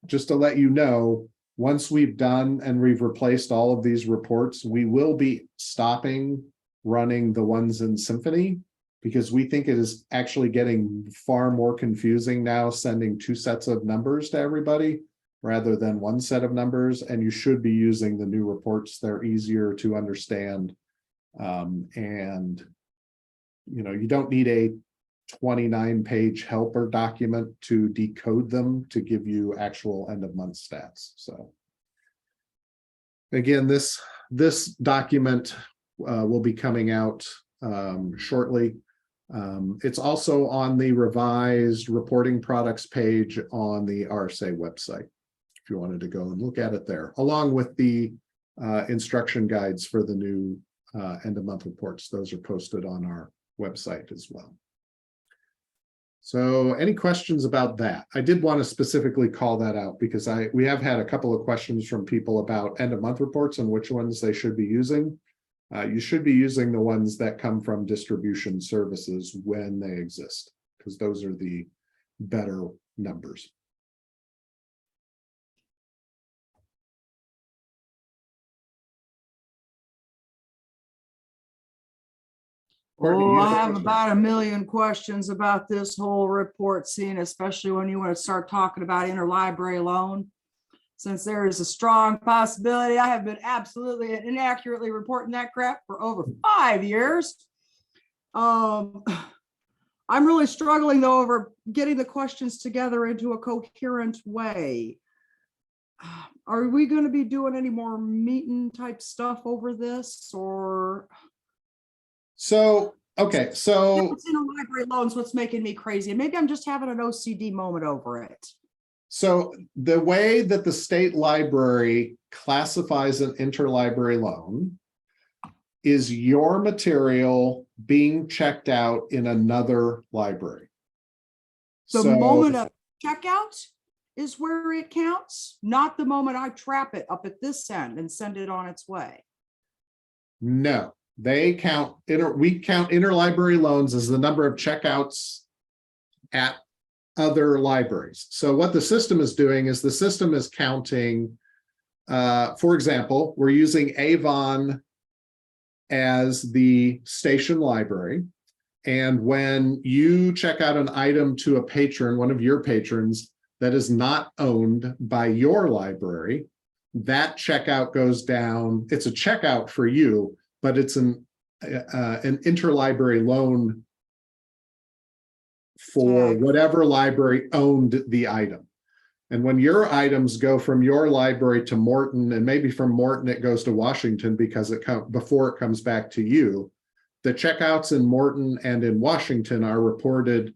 just to let you know, once we've done and we've replaced all of these reports, we will be stopping running the ones in Symphony because we think it is actually getting far more confusing now sending two sets of numbers to everybody rather than one set of numbers. And you should be using the new reports. They're easier to understand. And you don't need a 29-page helper document to decode them to give you actual end of month stats. So again, this document will be coming out shortly. It's also on the revised reporting products page on the RSA website, if you wanted to go and look at it there, along with the instruction guides for the new end of month reports. Those are posted on our website as well. So any questions about that? I did want to specifically call that out because we have had a couple of questions from people about end of month reports and which ones they should be using. You should be using the ones that come from distribution services when they exist, because those are the better numbers. Courtney, Oh, you I had a have question? about a million questions about this whole report scene, especially when you want to start talking about interlibrary loan. Since there is a strong possibility I have been absolutely and inaccurately reporting that crap for over 5 years. I'm really struggling though over getting the questions together into a coherent way. Are we going to be doing any more meeting type stuff over this, or? So, okay, so, It's interlibrary loans, what's making me crazy. And maybe I'm just having an OCD moment over it. so the way that the state library classifies an interlibrary loan is your material being checked out in another library. The So, moment of checkout is where it counts, not the moment I trap it up at this end and send it on its way. no, they count, we count interlibrary loans as the number of checkouts at other libraries. So what the system is doing is the system is counting, for example, we're using Avon as the station library. And when you check out an item to a patron, one of your patrons that is not owned by your library, that checkout goes down. It's a checkout for you, but it's an interlibrary loan for Tag. whatever library owned the item. And when your items go from your library to Morton, and maybe from Morton it goes to Washington because before it comes back to you, the checkouts in Morton and in Washington are reported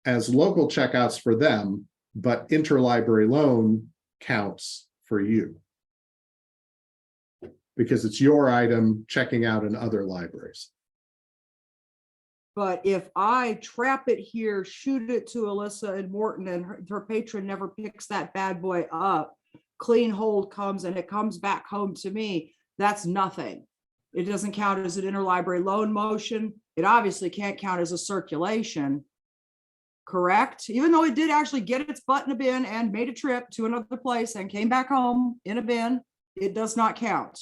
as local checkouts for them, but interlibrary loan counts for you because it's your item checking out in other libraries. But if I trap it here, shoot it to Alyssa and Morton, and her patron never picks that bad boy up, clean hold comes and it comes back home to me, that's nothing. It doesn't count as an interlibrary loan motion. It obviously can't count as a circulation, correct? Even though it did actually get its butt in a bin and made a trip to another place and came back home in a bin, it does not count.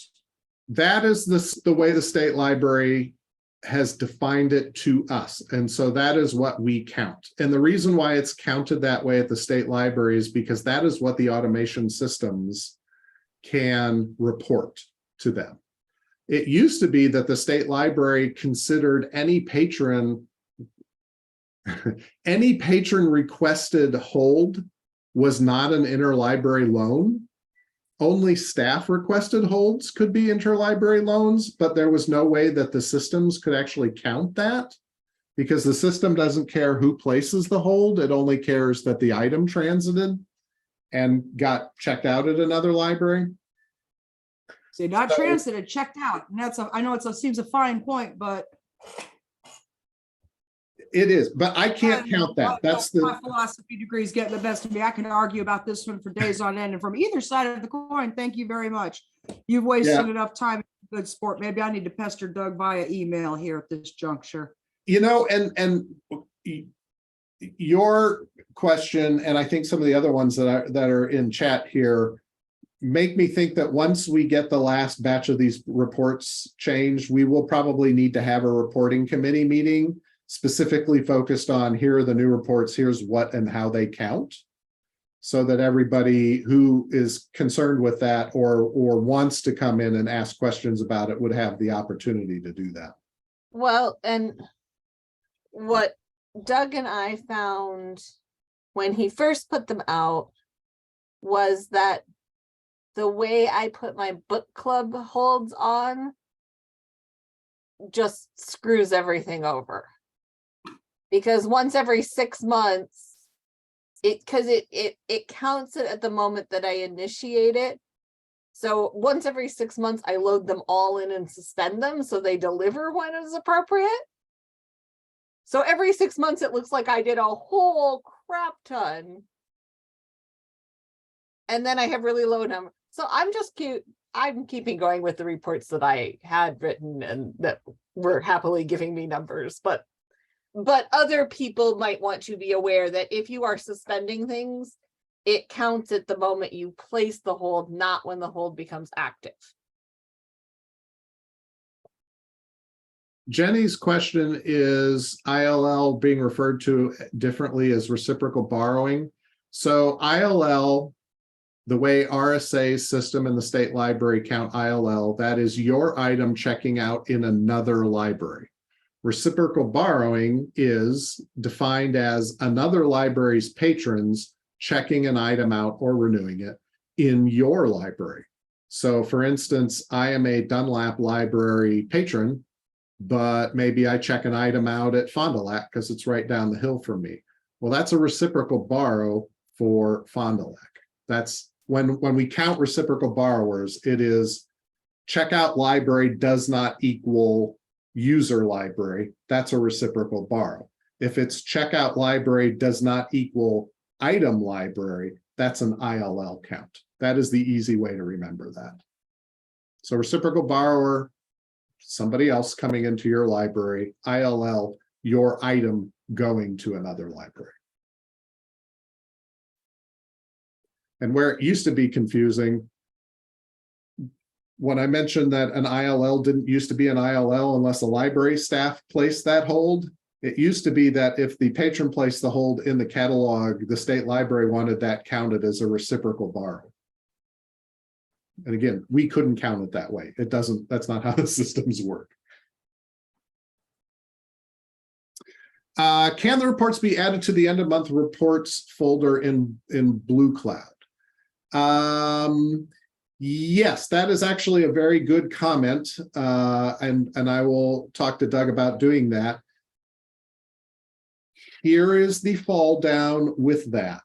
That is the way the state library has defined it to us. And so that is what we count. And the reason why it's counted that way at the state library is because that is what the automation systems can report to them. It used to be that the state library considered any patron requested hold was not an interlibrary loan. Only staff requested holds could be interlibrary loans, but there was no way that the systems could actually count that because the system doesn't care who places the hold. It only cares that the item transited and got checked out at another library. See, not transited, checked out. And that's, I know seems a fine point, but it is, but I can't count that. That's my philosophy degree is getting the best of me. I can argue about this one for days on end, and from either side of the coin. Thank you very much. You've wasted enough time. Good sport. Maybe I need to pester Doug via email here at this juncture. You know, and your question, and I think some of the other ones that are in chat here, make me think that once we get the last batch of these reports changed, we will probably need to have a reporting committee meeting specifically focused on here are the new reports, here's what and how they count, so that everybody who is concerned with that or wants to come in and ask questions about it would have the opportunity to do that. Well, and what Doug and I found when he first put them out was that the way I put my book club holds on just screws everything over. Because once every 6 months, it counts it at the moment that I initiate it. So once every 6 months, I load them all in and suspend them so they deliver when it's appropriate. So every 6 months, it looks like I did a whole crap ton. And then I have really low numbers. So I'm keeping going with the reports that I had written and that were happily giving me numbers, but other people might want to be aware that if you are suspending things, it counts at the moment you place the hold, not when the hold becomes active. Jenny's question is ILL being referred to differently as reciprocal borrowing. So ILL, the way RSA system and the state library count ILL, that is your item checking out in another library. Reciprocal borrowing is defined as another library's patrons checking an item out or renewing it in your library. So for instance, I am a Dunlap library patron, but maybe I check an item out at Fond du Lac because it's right down the hill from me. Well, that's a reciprocal borrow for Fond du Lac. That's when we count reciprocal borrowers, it is checkout library does not equal user library. That's a reciprocal borrow. If it's checkout library does not equal item library, that's an ILL count. That is the easy way to remember that. So reciprocal borrower, somebody else coming into your library, ILL, your item going to another library. And where it used to be confusing, when I mentioned that an ILL didn't used to be an ILL unless a library staff placed that hold, it used to be that if the patron placed the hold in the catalog, the state library wanted that counted as a reciprocal borrow. And again, we couldn't count it that way. It doesn't, that's not how the systems work. Can the reports be added to the end of month reports folder in Blue Cloud? Yes, that is actually a very good comment. And I will talk to Doug about doing that. Here is the fall down with that.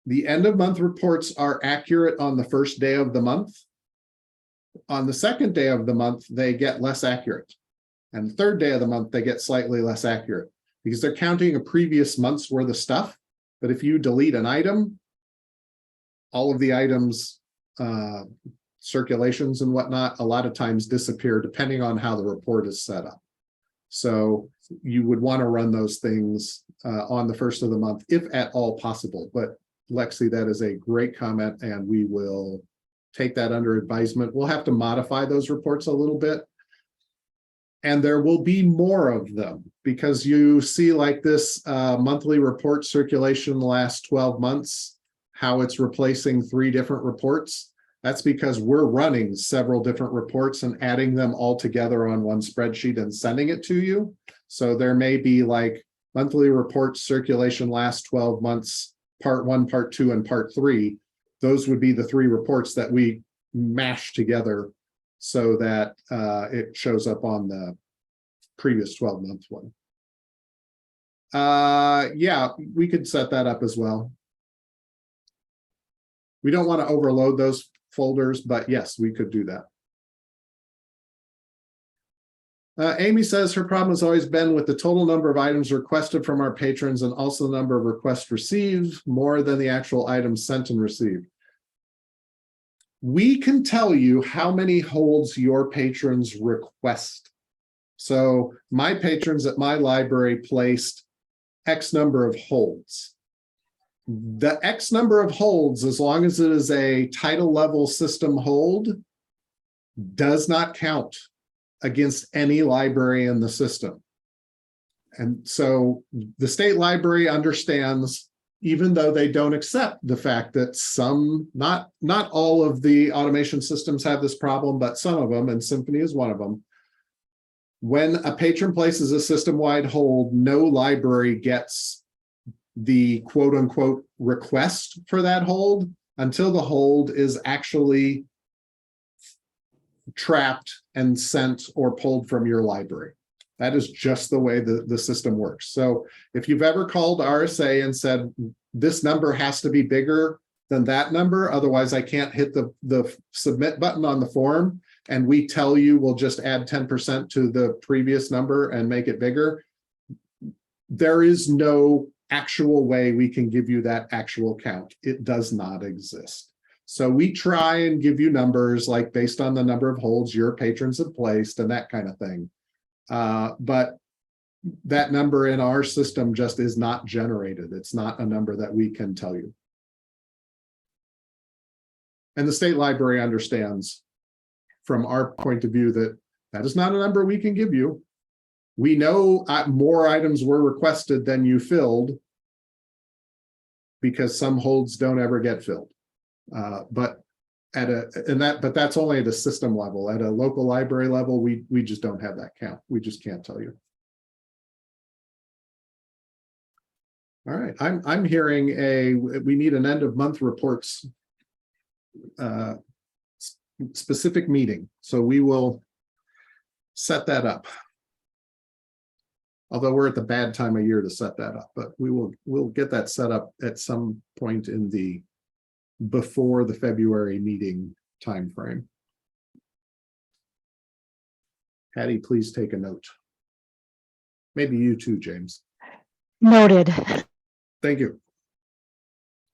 The end of month reports are accurate on the first day of the month. On the second day of the month, they get less accurate. And the third day of the month, they get slightly less accurate because they're counting a previous month's worth of stuff. But if you delete an item, all of the items, circulations and whatnot, a lot of times disappear depending on how the report is set up. So you would want to run those things on the first of the month, if at all possible. But Lexi, that is a great comment, and we will take that under advisement. We'll have to modify those reports a little bit. And there will be more of them because you see like this monthly report circulation the last 12 months, how it's replacing 3 different reports. That's because we're running several different reports and adding them all together on one spreadsheet and sending it to you. So there may be like monthly reports circulation last 12 months, part 1, part 2, and part 3. Those would be the 3 reports that we mash together so that it shows up on the previous 12-month one. Yeah, we could set that up as well. We don't want to overload those folders, but yes, we could do that. Amy says her problem has always been with the total number of items requested from our patrons and also the number of requests received more than the actual items sent and received. We can tell you how many holds your patrons request. So my patrons at my library placed X number of holds. The X number of holds, as long as it is a title level system hold, does not count against any library in the system. And so the state library understands, even though they don't accept the fact that some, not all of the automation systems have this problem, but some of them, and Symphony is one of them. When a patron places a system-wide hold, no library gets the quote unquote request for that hold until the hold is actually trapped and sent or pulled from your library. That is just the way the system works. So if you've ever called RSA and said, this number has to be bigger than that number, otherwise I can't hit the submit button on the form, and we tell you we'll just add 10% to the previous number and make it bigger, there is no actual way we can give you that actual count. It does not exist. So we try and give you numbers like based on the number of holds your patrons have placed and that kind of thing. But that number in our system just is not generated. It's not a number that we can tell you. And the state library understands from our point of view that that is not a number we can give you. We know more items were requested than you filled because some holds don't ever get filled. But that's only at a system level. At a local library level, we just don't have that count. We just can't tell you. All right, I'm hearing we need an end of month reports specific meeting, so we will set that up. Although we're at the bad time of year to set that up, but we'll get that set up at some point in the before the February meeting timeframe. Patty, please take a note. Maybe you too, James. Noted. Thank you.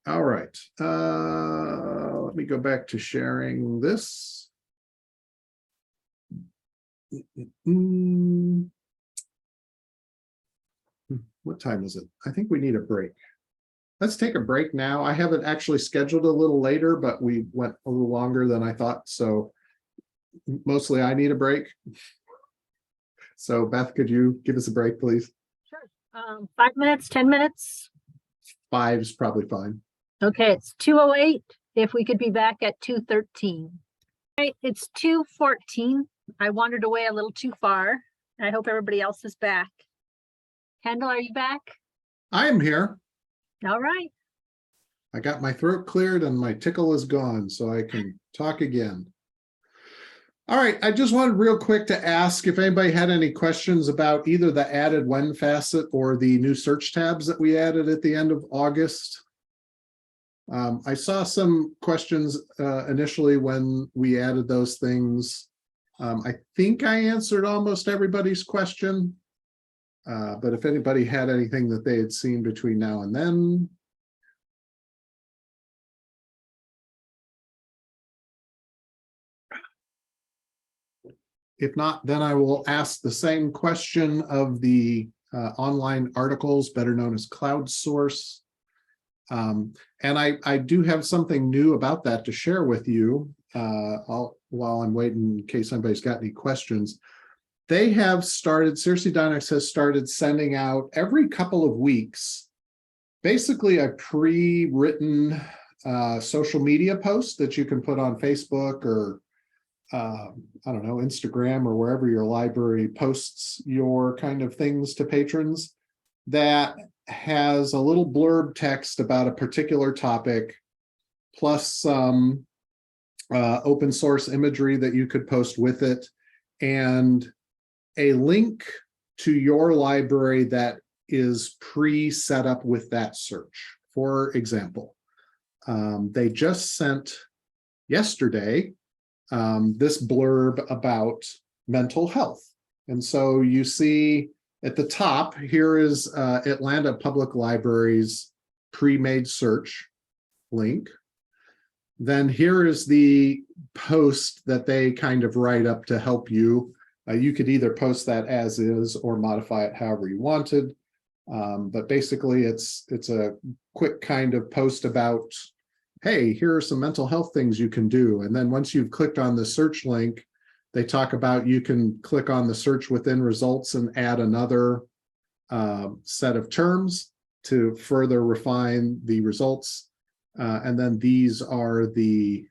All right. Let me go back to sharing this. What time is it? I think we need a break. Let's take a break now. I have it actually scheduled a little later, but we went a little longer than I thought. So mostly I need a break. So Beth, could you give us a break, please? Sure. 5 minutes, 10 minutes. 5's probably fine. Okay, it's 2:08. If we could be back at 2:13. Okay, it's 2:14. I wandered away a little too far. I hope everybody else is back. Kendall, are you back? I'm here. All right. I got my throat cleared and my tickle is gone, so I can talk again. All right, I just wanted real quick to ask if anybody had any questions about either the added when facet or the new search tabs that we added at the end of August. I saw some questions initially when we added those things. I think I answered almost everybody's question. But if anybody had anything that they had seen between now and then. If not, then I will ask the same question of the online articles, better known as cloud source. And I do have something new about that to share with you while I'm waiting in case anybody's got any questions. They have started, Circe Dynex has started sending out every couple of weeks, basically a pre-written social media post that you can put on Facebook or I don't know, Instagram or wherever your library posts your kind of things to patrons, that has a little blurb text about a particular topic, plus some open source imagery that you could post with it, and a link to your library that is pre-set up with that search. For example, they just sent yesterday this blurb about mental health. And so you see at the top, here is Atlanta Public Library's pre-made search link. Then here is the post that they kind of write up to help you. You could either post that as is or modify it however you wanted. But basically it's a quick kind of post about, hey, here are some mental health things you can do. And then once you've clicked on the search link, they talk about you can click on the search within results and add another set of terms to further refine the results. And then these are the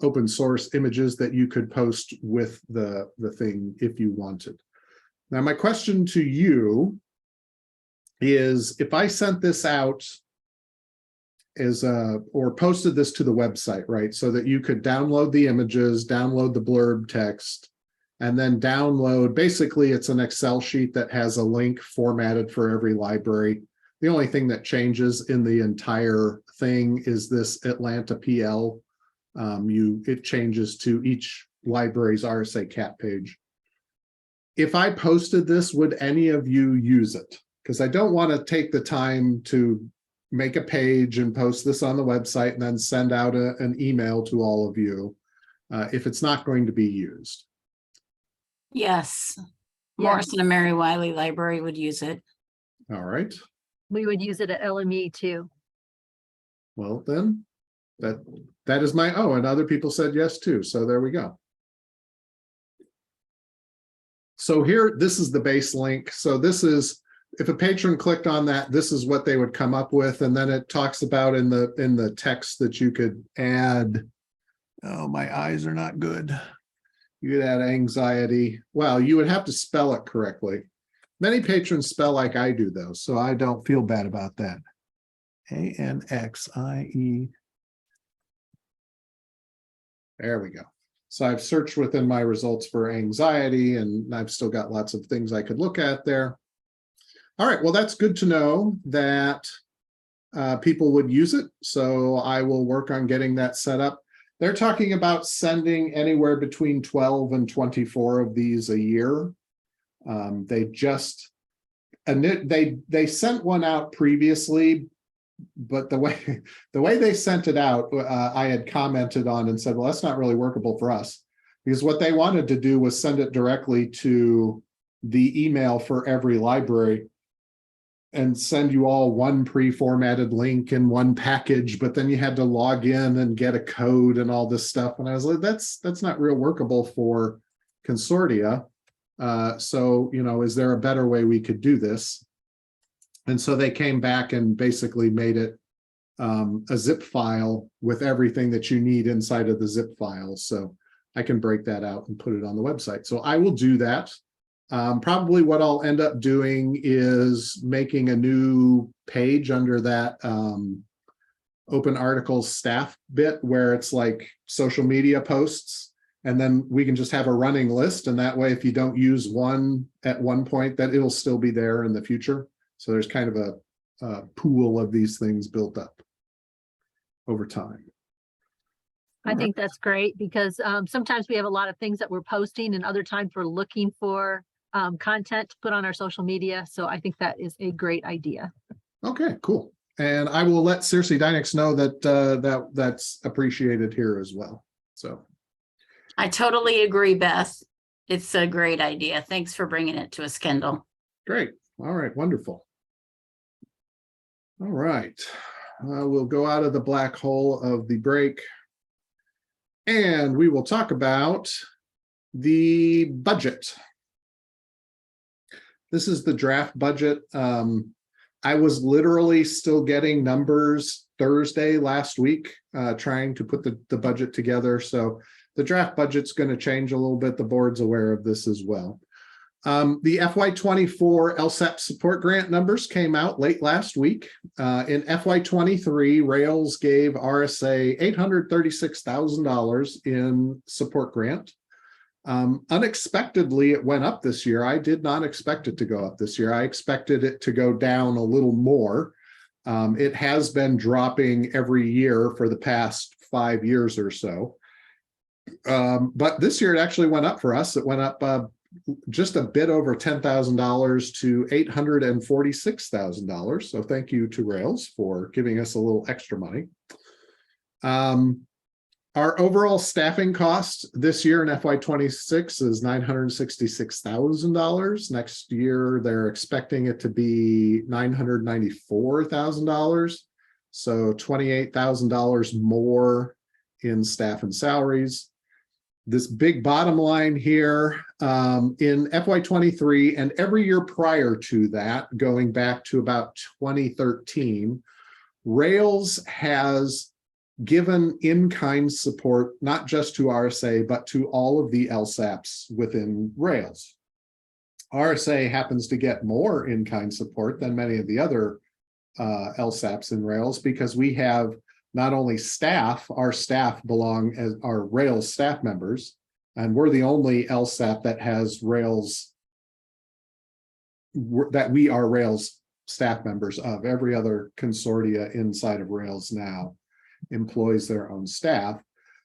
open source images that you could post with the thing if you wanted. Now, my question to you is, if I sent this out as or posted this to the website, right, so that you could download the images, download the blurb text, and then download, basically it's an Excel sheet that has a link formatted for every library. The only thing that changes in the entire thing is this Atlanta PL. It changes to each library's RSA cat page. If I posted this, would any of you use it? Because I don't want to take the time to make a page and post this on the website and then send out an email to all of you if it's not going to be used. Yes. Yeah. Morrison and Mary Wiley Library would use it. All right. We would use it at LME too. Well, then that is my, oh, and other people said yes too. So there we go. So here, this is the base link. So this is, if a patron clicked on that, this is what they would come up with. And then it talks about in the text that you could add, oh, my eyes are not good. You could add anxiety. Well, you would have to spell it correctly. Many patrons spell like I do though, so I don't feel bad about that. ANXIE. There we go. So I've searched within my results for anxiety, and I've still got lots of things I could look at there. All right, well, that's good to know that people would use it. So I will work on getting that set up. They're talking about sending anywhere between 12 and 24 of these a year. They just, and they sent one out previously, but the way they sent it out, I had commented on and said, well, that's not really workable for us, because what they wanted to do was send it directly to the email for every library and send you all one pre-formatted link in one package, but then you had to log in and get a code and all this stuff. And I was like, that's not real workable for consortia. So, you know, is there a better way we could do this? And so they came back and basically made it a zip file with everything that you need inside of the zip file. So I can break that out and put it on the website. So I will do that. Probably what I'll end up doing is making a new page under that open articles staff bit where it's like social media posts. And then we can just have a running list. And that way, if you don't use one at one point, that it'll still be there in the future. So there's kind of a pool of these things built up over time. I think that's great because sometimes we have a lot of things that we're posting and other times we're looking for content to put on our social media. So I think that is a great idea. Okay, cool. And I will let Circe Dynex know that that's appreciated here as well. So I totally agree, Beth. It's a great idea. Thanks for bringing it to us, Kendall. great. All right, wonderful. All right, we'll go out of the black hole of the break and we will talk about the budget. This is the draft budget. I was literally still getting numbers Thursday last week, trying to put the budget together. So the draft budget's going to change a little bit. The board's aware of this as well. The FY24 LSAP support grant numbers came out late last week. In FY23, Rails gave RSA $836,000 in support grant. Unexpectedly, it went up this year. I did not expect it to go up this year. I expected it to go down a little more. It has been dropping every year for the past 5 years or so. But this year it actually went up for us. It went up just a bit over $10,000 to $846,000. So thank you to Rails for giving us a little extra money. Our overall staffing cost this year in FY26 is $966,000. Next year, they're expecting it to be $994,000. So $28,000 more in staff and salaries. This big bottom line here in FY23 and every year prior to that, going back to about 2013, Rails has given in-kind support, not just to RSA, but to all of the LSAPs within Rails. RSA happens to get more in-kind support than many of the other LSAPs in Rails because we have not only staff, our staff belong as our Rails staff members, and we're the only LSAP that has Rails, that we are Rails staff members of. Every other consortia inside of Rails now employs their own staff,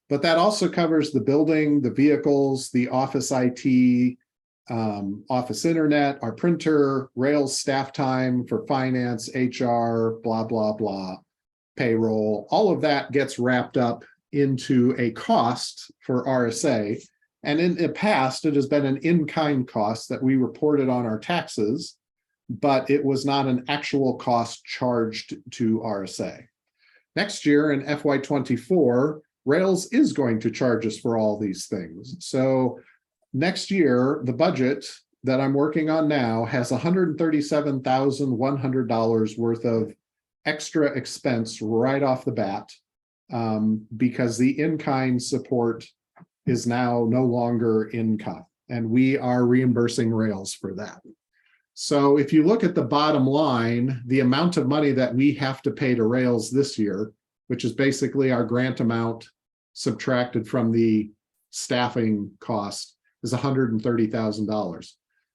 but that also covers the building, the vehicles, the office IT, office internet, our printer, Rails staff time for finance, HR, blah, blah, blah, payroll. All of that gets wrapped up into a cost for RSA. And in the past, it has been an in-kind cost that we reported on our taxes, but it was not an actual cost charged to RSA. Next year in FY24, Rails is going to charge us for all these things. So next year, the budget that I'm working on now has $137,100 worth of extra expense right off the bat, because the in-kind support is now no longer in-kind, and we are reimbursing Rails for that. So if you look at the bottom line, the amount of money that we have to pay to Rails this year, which is basically our grant amount subtracted from the staffing cost, is $130,000.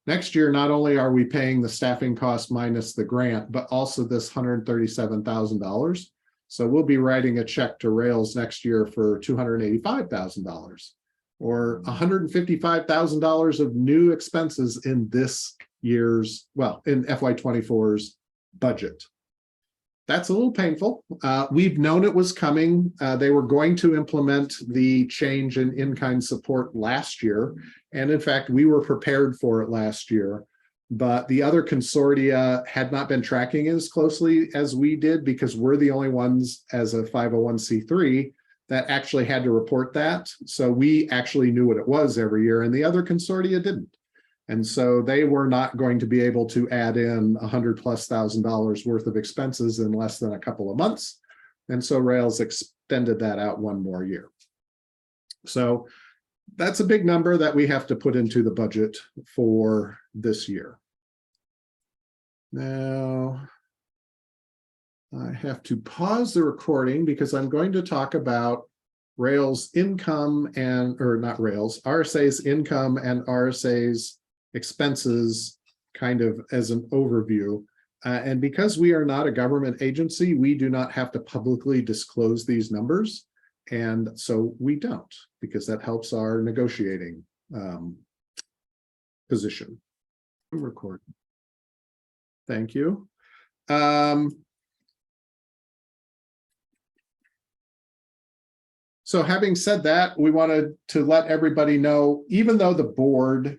Next year, not only are we paying the staffing cost minus the grant, but also this $137,000. So we'll be writing a check to Rails next year for $285,000, or $155,000 of new expenses in this year's, well, in FY24's budget. That's a little painful. We've known it was coming. They were going to implement the change in in-kind support last year. And in fact, we were prepared for it last year. But the other consortia had not been tracking as closely as we did, because we're the only ones as a 501c3 that actually had to report that. So we actually knew what it was every year, and the other consortia didn't. And so they were not going to be able to add in $100,000+ worth of expenses in less than a couple of months. And so Rails extended that out one more year. So that's a big number that we have to put into the budget for this year. Now, I have to pause the recording because I'm going to talk about Rails income and, or not Rails, RSA's income and RSA's expenses kind of as an overview. And because we are not a government agency, we do not have to publicly disclose these numbers. And so we don't, because that helps our negotiating position. Record. Thank you. So having said that, we wanted to let everybody know, even though the board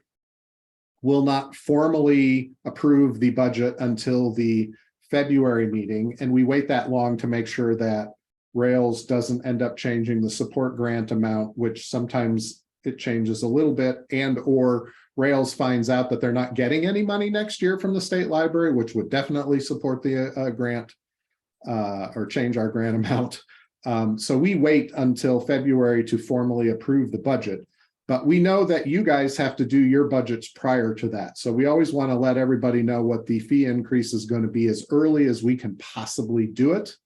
will not formally approve the budget until the February meeting, and we wait that long to make sure that Rails doesn't end up changing the support grant amount, which sometimes it changes a little bit, and or Rails finds out that they're not getting any money next year from the state library, which would definitely support the grant or change our grant amount. So we wait until February to formally approve the budget. But we know that you guys have to do your budgets prior to that. So we always want to let everybody know what the fee increase is going to be as early as we can possibly do it.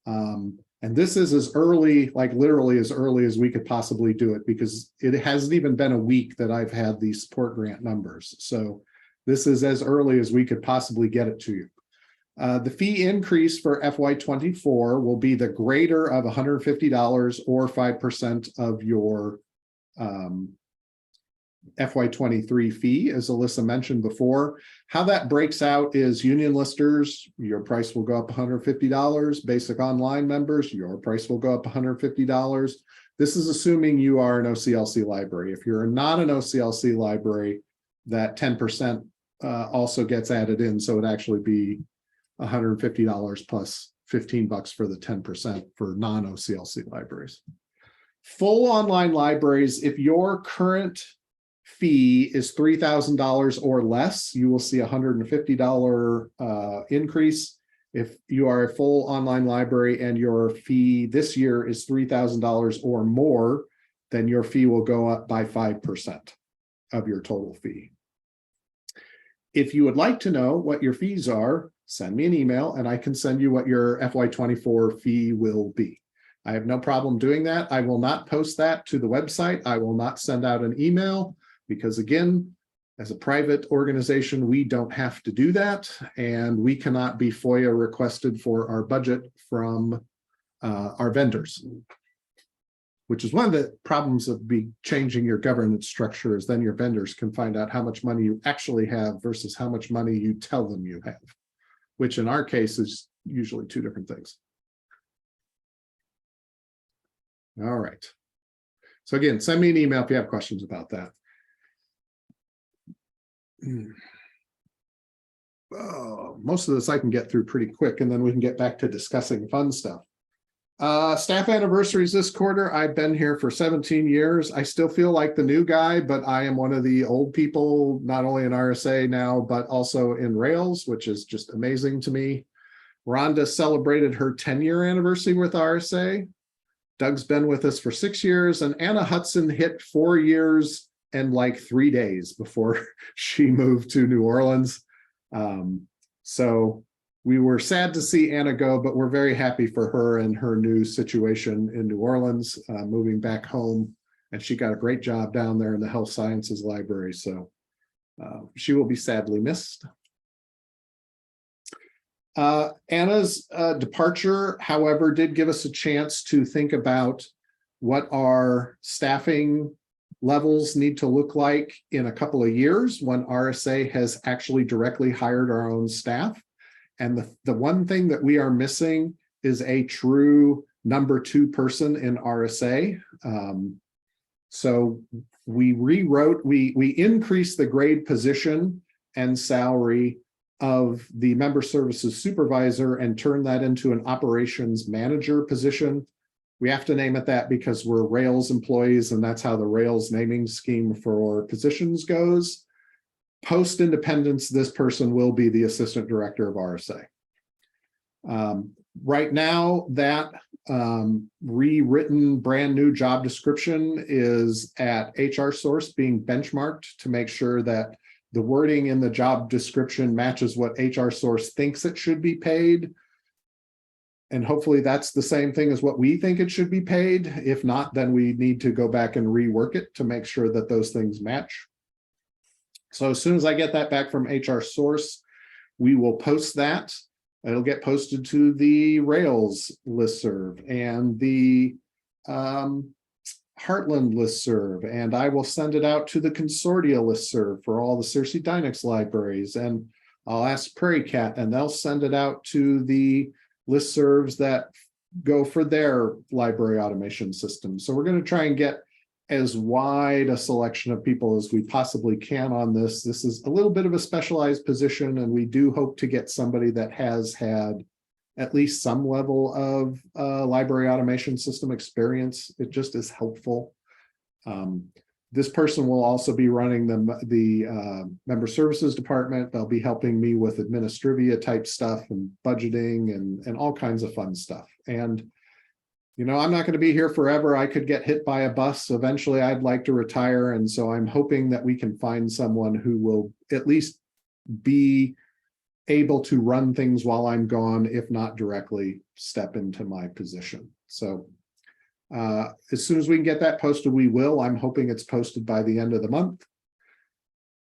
And this is as early, like literally as early as we could possibly do it, because it hasn't even been a week that I've had these support grant numbers. So this is as early as we could possibly get it to you. The fee increase for FY24 will be the greater of $150 or 5% of your FY23 fee, as Alyssa mentioned before. How that breaks out is union listers, your price will go up $150. Basic online members, your price will go up $150. This is assuming you are an OCLC library. If you're not an OCLC library, that 10% also gets added in, so it'd actually be $150 plus $15 for the 10% for non-OCLC libraries. Full online libraries, if your current fee is $3,000 or less, you will see a $150 increase. If you are a full online library and your fee this year is $3,000 or more, then your fee will go up by 5% of your total fee. If you would like to know what your fees are, send me an email and I can send you what your FY24 fee will be. I have no problem doing that. I will not post that to the website. I will not send out an email because, again, as a private organization, we don't have to do that. And we cannot be FOIA requested for our budget from our vendors, which is one of the problems of changing your governance structure, is then your vendors can find out how much money you actually have versus how much money you tell them you have, which in our case is usually two different things. All right. So again, send me an email if you have questions about that. Oh, most of this I can get through pretty quick, and then we can get back to discussing fun stuff. Staff anniversaries this quarter. I've been here for 17 years. I still feel like the new guy, but I am one of the old people, not only in RSA now, but also in Rails, which is just amazing to me. Rhonda celebrated her 10-year anniversary with RSA. Doug's been with us for 6 years, and Anna Hudson hit 4 years and like 3 days before she moved to New Orleans. So we were sad to see Anna go, but we're very happy for her and her new situation in New Orleans, moving back home. And she got a great job down there in the health sciences library. So she will be sadly missed. Anna's departure, however, did give us a chance to think about what our staffing levels need to look like in a couple of years when RSA has actually directly hired our own staff. And the one thing that we are missing is a true number 2 person in RSA. So we rewrote, we increased the grade, position, and salary of the member services supervisor and turned that into an operations manager position. We have to name it that because we're Rails employees, and that's how the Rails naming scheme for positions goes. Post-independence, this person will be the assistant director of RSA. Right now, that rewritten brand new job description is at HR Source being benchmarked to make sure that the wording in the job description matches what HR Source thinks it should be paid. And hopefully that's the same thing as what we think it should be paid. If not, then we need to go back and rework it to make sure that those things match. So as soon as I get that back from HR Source, we will post that. It'll get posted to the Rails listserv and the Heartland listserv, and I will send it out to the Consortia listserv for all the Circe Dynex libraries, and I'll ask Prairie Cat, and they'll send it out to the listservs that go for their library automation system. So we're going to try and get as wide a selection of people as we possibly can on this. This is a little bit of a specialized position, and we do hope to get somebody that has had at least some level of library automation system experience. It just is helpful. This person will also be running the member services department. They'll be helping me with administrivia type stuff and budgeting and all kinds of fun stuff. And you know, I'm not going to be here forever. I could get hit by a bus. Eventually, I'd like to retire. And so I'm hoping that we can find someone who will at least be able to run things while I'm gone, if not directly step into my position. So as soon as we can get that posted, we will. I'm hoping it's posted by the end of the month.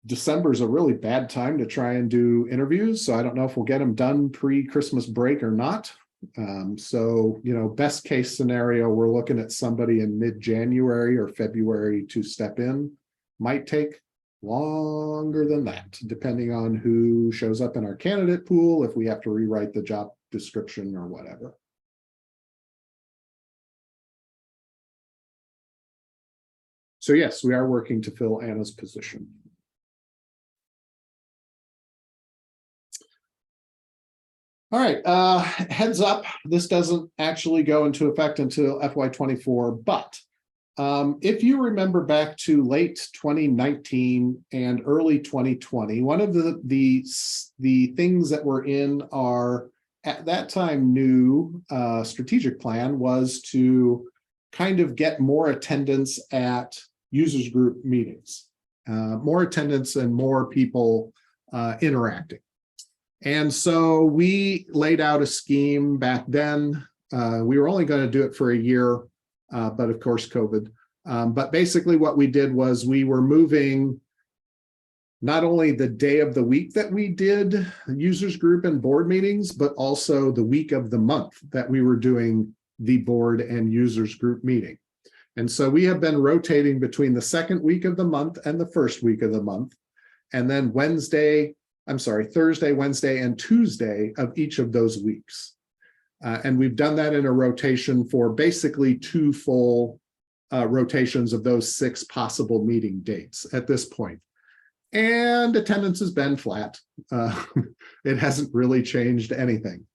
December is a really bad time to try and do interviews. So I don't know if we'll get them done pre-Christmas break or not. So, you know, best case scenario, we're looking at somebody in mid-January or February to step in. Might take longer than that, depending on who shows up in our candidate pool, if we have to rewrite the job description or whatever. So yes, we are working to fill Anna's position. All right, heads up, this doesn't actually go into effect until FY24, but if you remember back to late 2019 and early 2020, one of the things that were in our, at that time, new strategic plan was to kind of get more attendance at users group meetings, more attendance and more people interacting. And so we laid out a scheme back then. We were only going to do it for a year, but of course, COVID. But basically what we did was we were moving not only the day of the week that we did users group and board meetings, but also the week of the month that we were doing the board and users group meeting. And so we have been rotating between the second week of the month and the first week of the month. And then Thursday, Wednesday, and Tuesday of each of those weeks. And we've done that in a rotation for basically 2 full rotations of those 6 possible meeting dates at this point. And attendance has been flat. It hasn't really changed anything.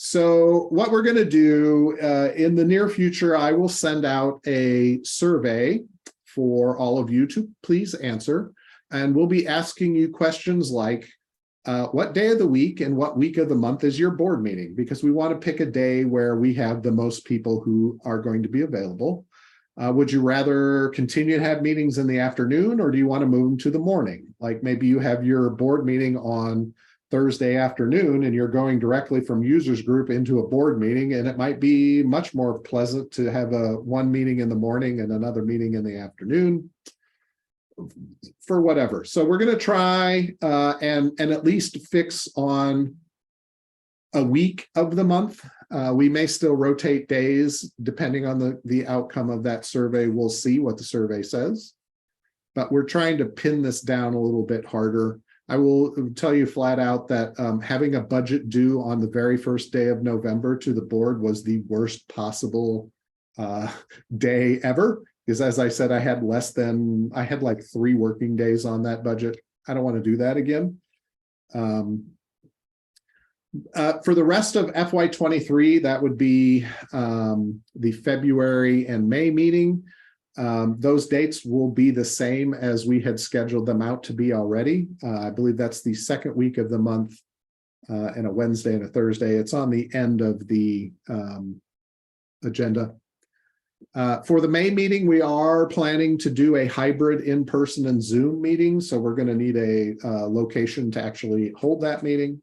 So what we're going to do in the near future, I will send out a survey for all of you to please answer. And we'll be asking you questions like, what day of the week and what week of the month is your board meeting? Because we want to pick a day where we have the most people who are going to be available. Would you rather continue to have meetings in the afternoon, or do you want to move them to the morning? Like maybe you have your board meeting on Thursday afternoon and you're going directly from users group into a board meeting, and it might be much more pleasant to have one meeting in the morning and another meeting in the afternoon, for whatever. So we're going to try and at least fix on a week of the month. We may still rotate days depending on the outcome of that survey. We'll see what the survey says, but we're trying to pin this down a little bit harder. I will tell you flat out that having a budget due on the very first day of November to the board was the worst possible day ever. Because as I said, I had like 3 working days on that budget. I don't want to do that again. For the rest of FY23, that would be the February and May meeting. Those dates will be the same as we had scheduled them out to be already. I believe that's the second week of the month and a Wednesday and a Thursday. It's on the end of the agenda. For the May meeting, we are planning to do a hybrid in-person and Zoom meeting. So we're going to need a location to actually hold that meeting.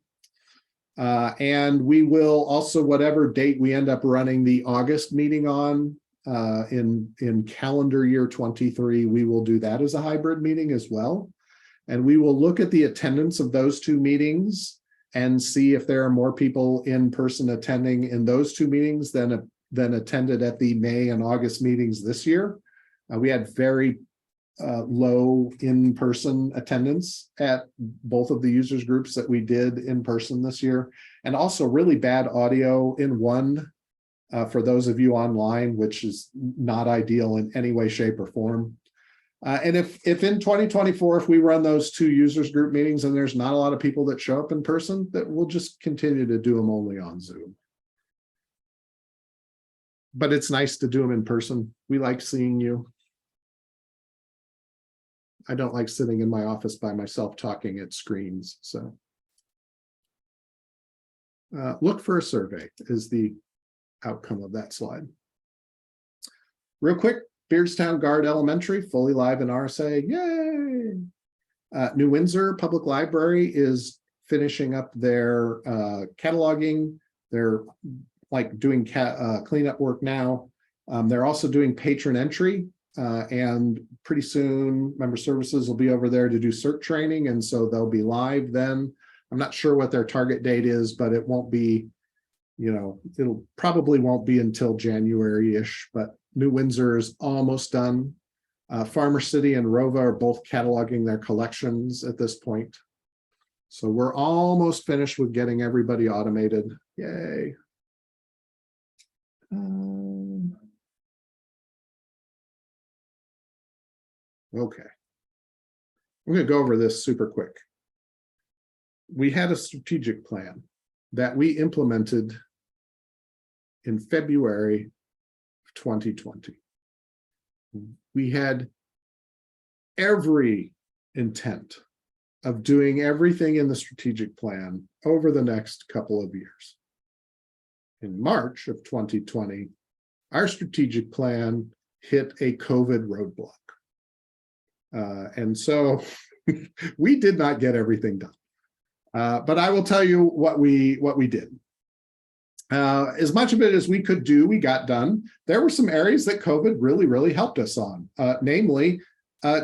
And we will also, whatever date we end up running the August meeting on in calendar year 23, we will do that as a hybrid meeting as well. And we will look at the attendance of those 2 meetings and see if there are more people in person attending in those 2 meetings than attended at the May and August meetings this year. We had very low in-person attendance at both of the users groups that we did in person this year, and also really bad audio in one for those of you online, which is not ideal in any way, shape, or form. And if in 2024, if we run those 2 users group meetings and there's not a lot of people that show up in person, that we'll just continue to do them only on Zoom. But it's nice to do them in person. We like seeing you. I don't like sitting in my office by myself talking at screens. So look for a survey is the outcome of that slide. Real quick, Beardstown Guard Elementary, fully live in RSA. Yay! New Windsor Public Library is finishing up their cataloging. They're like doing cleanup work now. They're also doing patron entry. And pretty soon member services will be over there to do cert training, and so they'll be live then. I'm not sure what their target date is, but it won't be, it'll probably won't be until January-ish, but New Windsor is almost done. Farmer City and Rova are both cataloging their collections at this point. So we're almost finished with getting everybody automated. Yay. Okay. I'm going to go over this super quick. We had a strategic plan that we implemented in February of 2020. We had every intent of doing everything in the strategic plan over the next couple of years. In March of 2020, our strategic plan hit a COVID roadblock. And so we did not get everything done. But I will tell you what we did. As much of it as we could do, we got done. There were some areas that COVID really helped us on, namely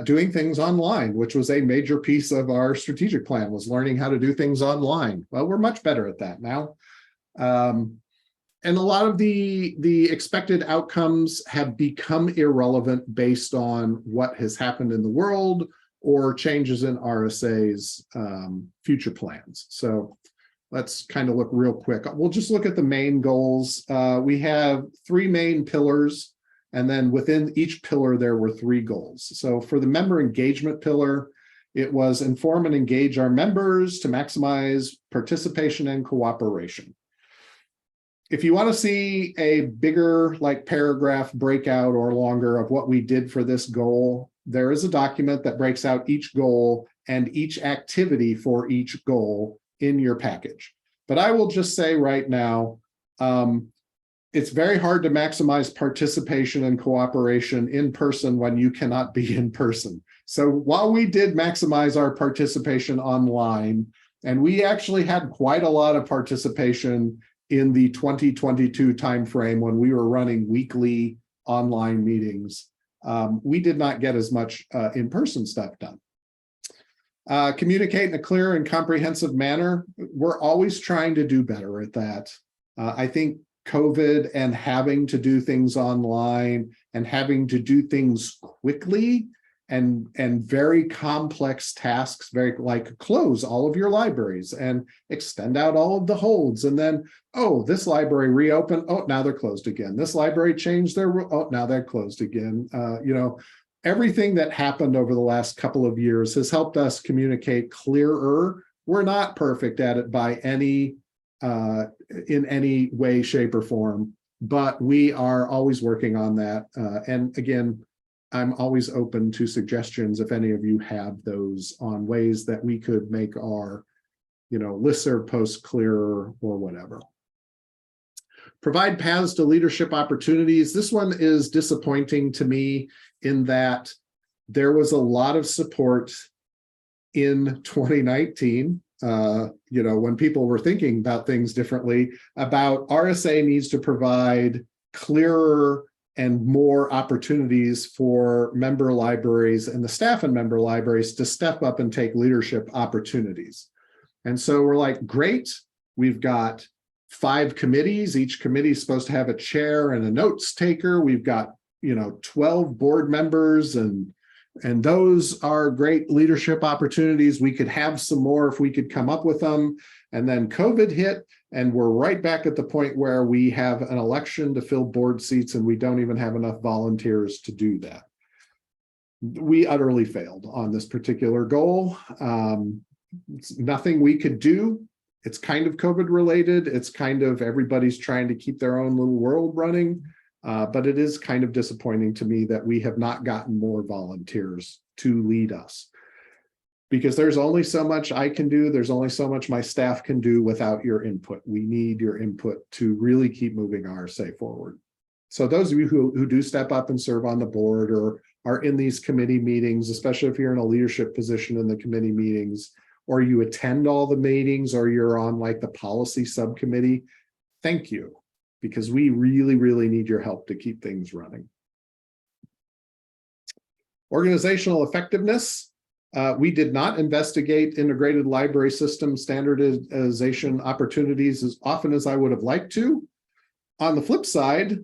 doing things online, which was a major piece of our strategic plan, was learning how to do things online. Well, we're much better at that now. And a lot of the expected outcomes have become irrelevant based on what has happened in the world or changes in RSA's future plans. So let's kind of look real quick. We'll just look at the main goals. We have 3 main pillars, and then within each pillar, there were 3 goals. So for the member engagement pillar, it was inform and engage our members to maximize participation and cooperation. if you want to see a bigger like paragraph breakout or longer of what we did for this goal, there is a document that breaks out each goal and each activity for each goal in your package. But I will just say right now, it's very hard to maximize participation and cooperation in person when you cannot be in person. So while we did maximize our participation online, and we actually had quite a lot of participation in the 2022 timeframe when we were running weekly online meetings, we did not get as much in-person stuff done. Communicate in a clear and comprehensive manner. We're always trying to do better at that. I think COVID and having to do things online and having to do things quickly and very complex tasks, very like close all of your libraries and extend out all of the holds. And then, oh, this library reopened. Oh, now they're closed again. This library changed their, oh, now they're closed again. You know, everything that happened over the last couple of years has helped us communicate clearer. We're not perfect at it by any in any way, shape, or form, but we are always working on that. And again, I'm always open to suggestions if any of you have those on ways that we could make our, you know, listserv posts clearer or whatever. Provide paths to leadership opportunities. This one is disappointing to me in that there was a lot of support in 2019. You know, when people were thinking about things differently, about RSA needs to provide clearer and more opportunities for member libraries and the staff in member libraries to step up and take leadership opportunities. And so we're like, great, we've got 5 committees. Each committee is supposed to have a chair and a notes taker. We've got, you know, 12 board members, and those are great leadership opportunities. We could have some more if we could come up with them. And then COVID hit, and we're right back at the point where we have an election to fill board seats, and we don't even have enough volunteers to do that. We utterly failed on this particular goal. It's nothing we could do. It's kind of COVID related. It's kind of everybody's trying to keep their own little world running. But it is kind of disappointing to me that we have not gotten more volunteers to lead us, because there's only so much I can do. There's only so much my staff can do without your input. We need your input to really keep moving RSA forward. So those of you who do step up and serve on the board or are in these committee meetings, especially if you're in a leadership position in the committee meetings, or you attend all the meetings, or you're on like the policy subcommittee, thank you, because we really, really need your help to keep things running. Organizational effectiveness. We did not investigate integrated library system standardization opportunities as often as I would have liked to. On the flip side,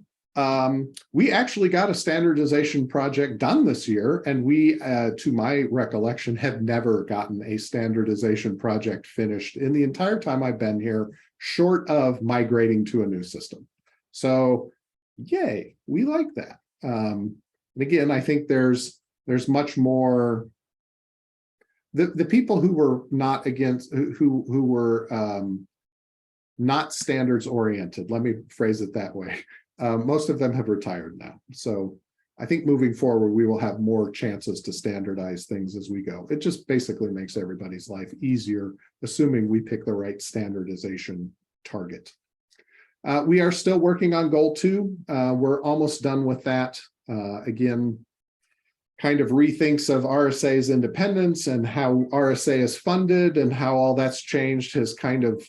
we actually got a standardization project done this year, and we, to my recollection, have never gotten a standardization project finished in the entire time I've been here, short of migrating to a new system. So, yay, we like that. And again, I think there's much more. The people who were not against, who were not standards oriented, let me phrase it that way. Most of them have retired now. So I think moving forward, we will have more chances to standardize things as we go. It just basically makes everybody's life easier, assuming we pick the right standardization target. We are still working on goal 2. We're almost done with that. Again, kind of rethinks of RSA's independence and how RSA is funded and how all that's changed has kind of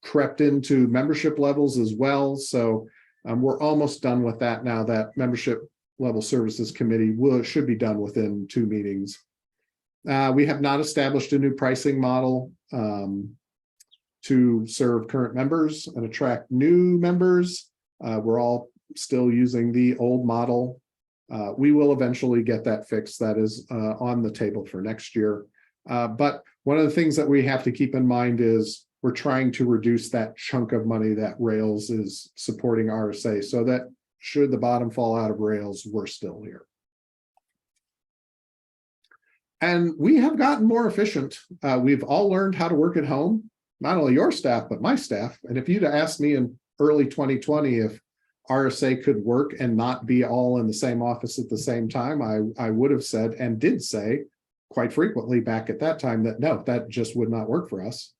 crept into membership levels as well. So we're almost done with that now. That membership level services committee should be done within 2 meetings. We have not established a new pricing model to serve current members and attract new members. We're all still using the old model. We will eventually get that fixed. That is on the table for next year. But one of the things that we have to keep in mind is we're trying to reduce that chunk of money that Rails is supporting RSA, so that should the bottom fall out of Rails, we're still here. And we have gotten more efficient. We've all learned how to work at home. not only your staff, but my staff. And if you'd asked me in early 2020 if RSA could work and not be all in the same office at the same time, I would have said and did say quite frequently back at that time that no, that just would not work for us.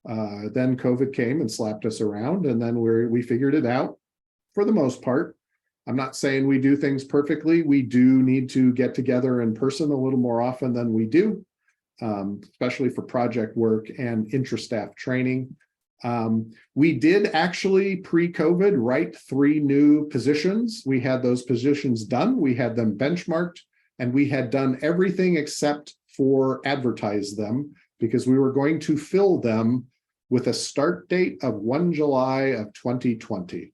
Then COVID came and slapped us around, and then we figured it out for the most part. I'm not saying we do things perfectly. We do need to get together in person a little more often than we do, especially for project work and intra-staff training. We did actually pre-COVID write 3 new positions. We had those positions done. We had them benchmarked, and we had done everything except for advertise them, because we were going to fill them with a start date of 1 July of 2020.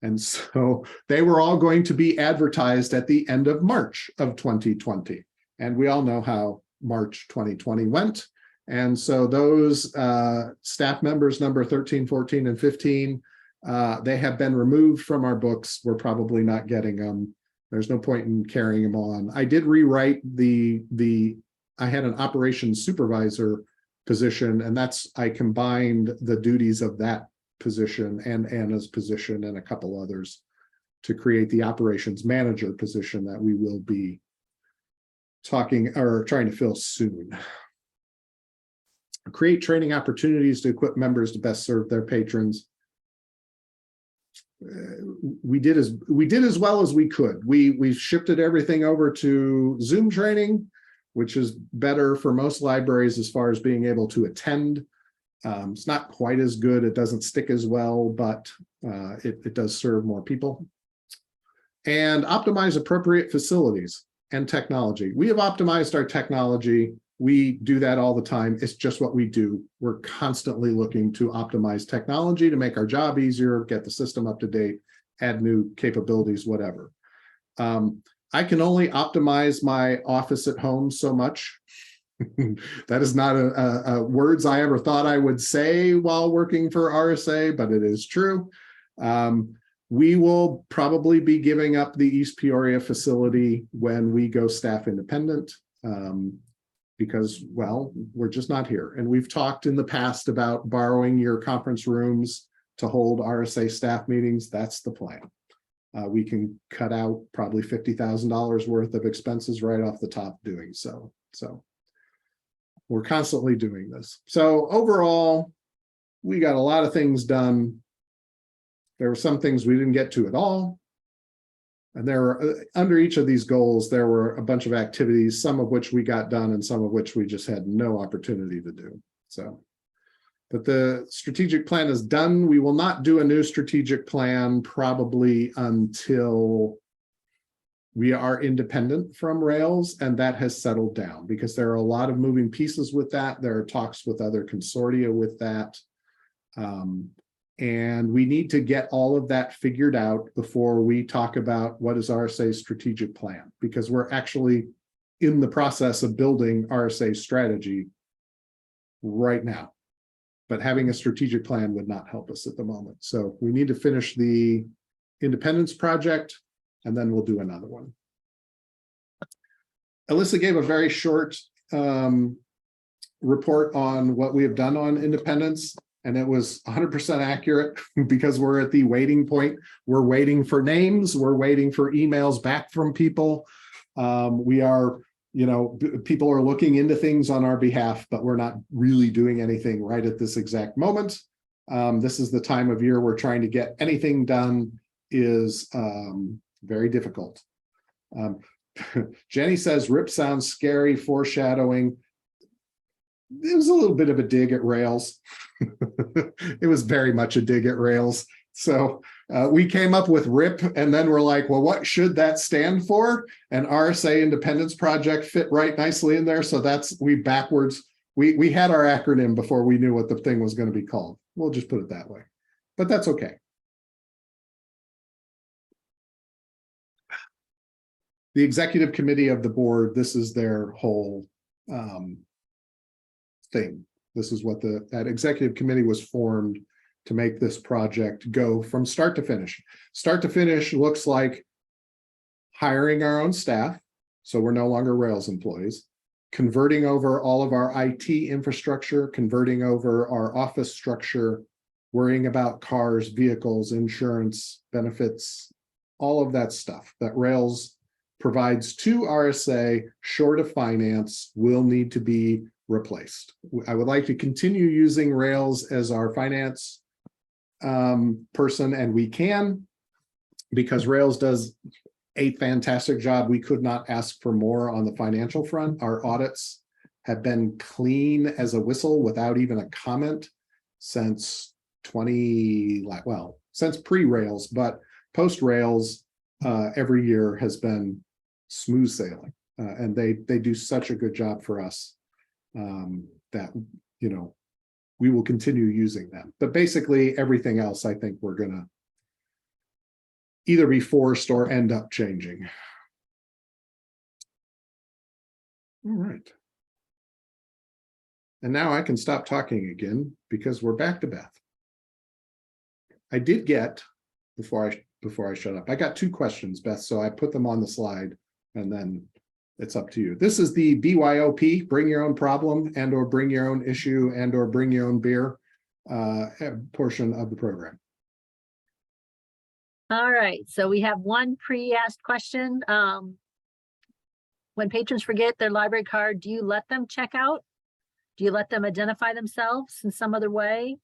And so they were all going to be advertised at the end of March of 2020. And we all know how March 2020 went. And so those staff members, number 13, 14, and 15, they have been removed from our books. We're probably not getting them. There's no point in carrying them on. I did rewrite I had an operations supervisor position, and I combined the duties of that position and Anna's position and a couple others to create the operations manager position that we will be talking or trying to fill soon. Create training opportunities to equip members to best serve their patrons. We did as well as we could. We shifted everything over to Zoom training, which is better for most libraries as far as being able to attend. It's not quite as good. It doesn't stick as well, but it does serve more people. And optimize appropriate facilities and technology. We have optimized our technology. We do that all the time. It's just what we do. We're constantly looking to optimize technology to make our job easier, get the system up to date, add new capabilities, whatever. I can only optimize my office at home so much. That is not a words I ever thought I would say while working for RSA, but it is true. We will probably be giving up the East Peoria facility when we go staff independent, because, well, we're just not here. And we've talked in the past about borrowing your conference rooms to hold RSA staff meetings. That's the plan. We can cut out probably $50,000 worth of expenses right off the top doing so. So we're constantly doing this. So overall, we got a lot of things done. There were some things we didn't get to at all. And there were, under each of these goals, there were a bunch of activities, some of which we got done and some of which we just had no opportunity to do. So, but the strategic plan is done. We will not do a new strategic plan probably until we are independent from Rails, and that has settled down, because there are a lot of moving pieces with that. There are talks with other consortia with that. And we need to get all of that figured out before we talk about what is RSA's strategic plan, because we're actually in the process of building RSA's strategy right now. But having a strategic plan would not help us at the moment. So we need to finish the independence project, and then we'll do another one. Alyssa gave a very short report on what we have done on independence, and it was 100% accurate, because we're at the waiting point. We're waiting for names. We're waiting for emails back from people. We are, you know, people are looking into things on our behalf, but we're not really doing anything right at this exact moment. This is the time of year we're trying to get anything done is very difficult. Jenny says, RIP sounds scary, foreshadowing. It was a little bit of a dig at Rails. It was very much a dig at Rails. So we came up with RIP, and then we're like, well, what should that stand for? And RSA Independence Project fit right nicely in there. So that's, we had our acronym before we knew what the thing was going to be called. We'll just put it that way, but that's okay. The executive committee of the board, this is their whole thing. This is what that executive committee was formed to make this project go from start to finish. Start to finish looks like hiring our own staff, so we're no longer Rails employees, converting over all of our IT infrastructure, converting over our office structure, worrying about cars, vehicles, insurance, benefits, all of that stuff that Rails provides to RSA, short of finance, will need to be replaced. I would like to continue using Rails as our finance person, and we can, because Rails does a fantastic job. We could not ask for more on the financial front. Our audits have been clean as a whistle without even a comment since since pre-Rails, but post-Rails, every year has been smooth sailing. And they do such a good job for us that, you know, we will continue using them. But basically everything else, I think we're gonna either be forced or end up changing. All right. And now I can stop talking again because we're back to Beth. I did get, before I shut up, I got 2 questions, Beth, so I put them on the slide and then it's up to you. This is the BYOP, bring your own problem and or bring your own issue and or bring your own beer portion of the program. All right, so we have one pre-asked question. When patrons forget their library card, do you let them check out? Do you let them identify themselves in some other way?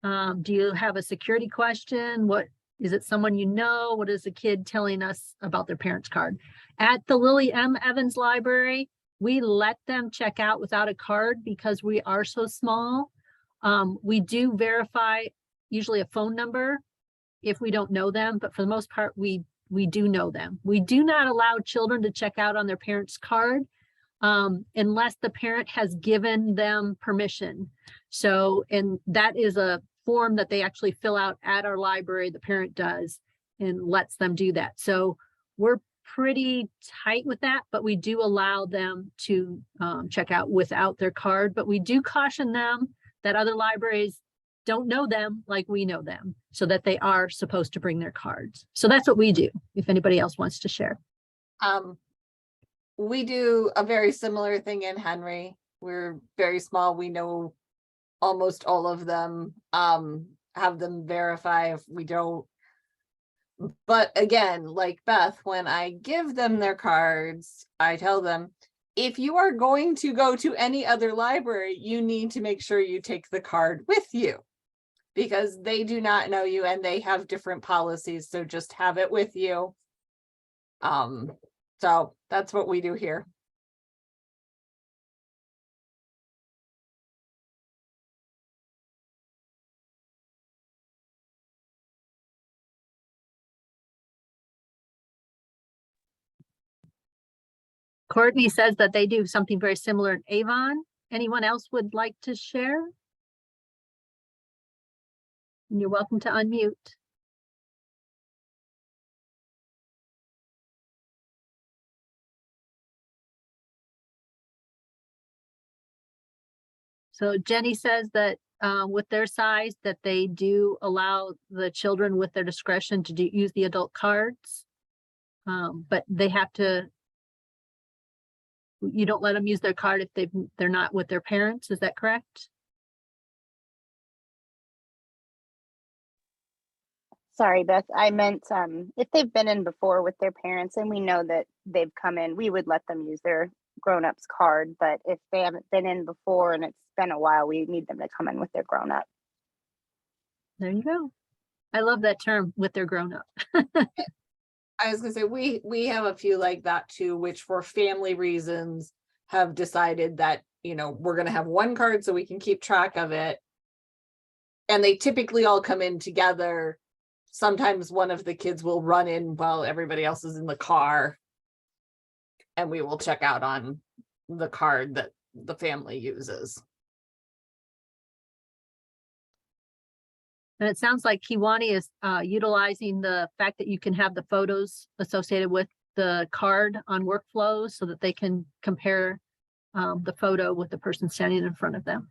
Do you have a security question? What is it, someone you know? What is the kid telling us about their parents' card? At the Lily M. Evans Library, we let them check out without a card because we are so small. We do verify usually a phone number if we don't know them, but for the most part, we do know them. We do not allow children to check out on their parents' card unless the parent has given them permission. So, and that is a form that they actually fill out at our library, the parent does, and lets them do that. So we're pretty tight with that, but we do allow them to check out without their card. But we do caution them that other libraries don't know them like we know them, so that they are supposed to bring their cards. So that's what we do, if anybody else wants to share. We do a very similar thing in Henry. We're very small. We know almost all of them, have them verify if we don't. But again, like Beth, when I give them their cards, I tell them, if you are going to go to any other library, you need to make sure you take the card with you, because they do not know you and they have different policies. So just have it with you. So that's what we do here. Courtney says that they do something very similar in Avon. Anyone else would like to share? And you're welcome to unmute. So Jenny says that with their size that they do allow the children with their discretion to use the adult cards. But they have to, you don't let them use their card if they're not with their parents, is that correct? Sorry, Beth, I meant if they've been in before with their parents and we know that they've come in, we would let them use their grown-ups card. But if they haven't been in before and it's been a while, we need them to come in with their grown-up. There you go. I love that term, with their grown-up. I was gonna say, we have a few like that too, which for family reasons have decided that, you know, we're gonna have one card so we can keep track of it. And they typically all come in together. Sometimes one of the kids will run in while everybody else is in the car. And we will check out on the card that the family uses. And it sounds like Kiwani is utilizing the fact that you can have the photos associated with the card on workflows so that they can compare the photo with the person standing in front of them.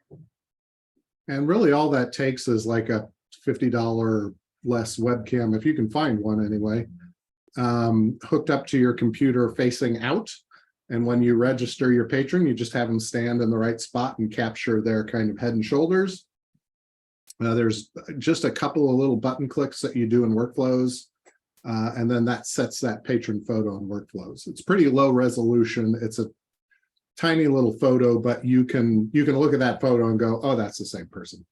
And really all that takes is like a $50 less webcam, if you can find one anyway, hooked up to your computer facing out. And when you register your patron, you just have them stand in the right spot and capture their kind of head and shoulders. There's just a couple of little button clicks that you do in workflows. And then that sets that patron photo in workflows. It's pretty low resolution. It's a tiny little photo, but you can look at that photo and go, oh, that's the same person.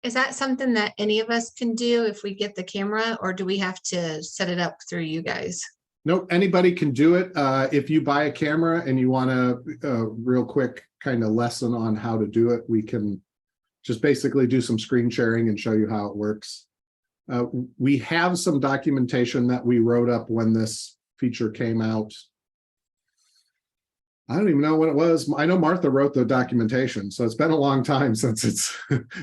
Is that something that any of us can do if we get the camera, or do we have to set it up through you guys? Nope, anybody can do it. If you buy a camera and you want a real quick kind of lesson on how to do it, we can just basically do some screen sharing and show you how it works. We have some documentation that we wrote up when this feature came out. I don't even know when it was. I know Martha wrote the documentation, so it's been a long time since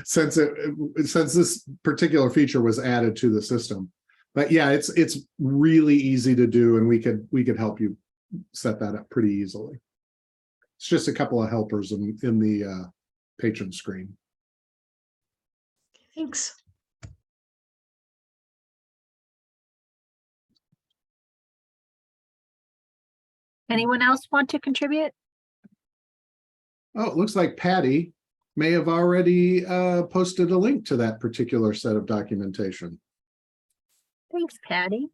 since this particular feature was added to the system. But yeah, it's really easy to do, and we could help you set that up pretty easily. It's just a couple of helpers in the patron screen. Thanks. Anyone else want to contribute? Oh, it looks like Patty may have already posted a link to that particular set of documentation. Thanks, Patty.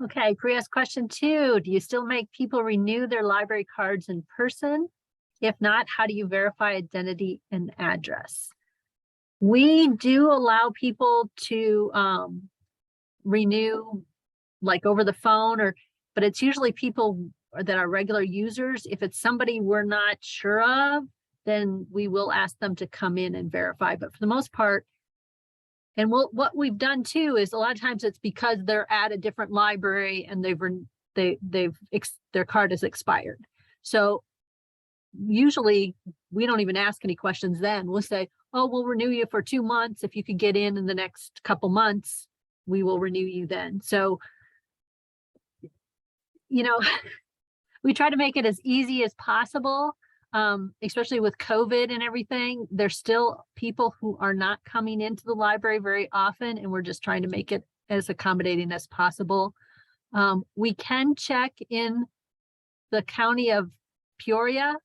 Okay, Priya's question 2. Do you still make people renew their library cards in person? If not, how do you verify identity and address? We do allow people to renew like over the phone, but it's usually people that are regular users. If it's somebody we're not sure of, then we will ask them to come in and verify. But for the most part, and what we've done too is a lot of times it's because they're at a different library and their card is expired. So usually we don't even ask any questions then. We'll say, oh, we'll renew you for 2 months. If you could get in the next couple months, we will renew you then. So, you know, we try to make it as easy as possible, especially with COVID and everything. There's still people who are not coming into the library very often, and we're just trying to make it as accommodating as possible. We can check in the county of Peoria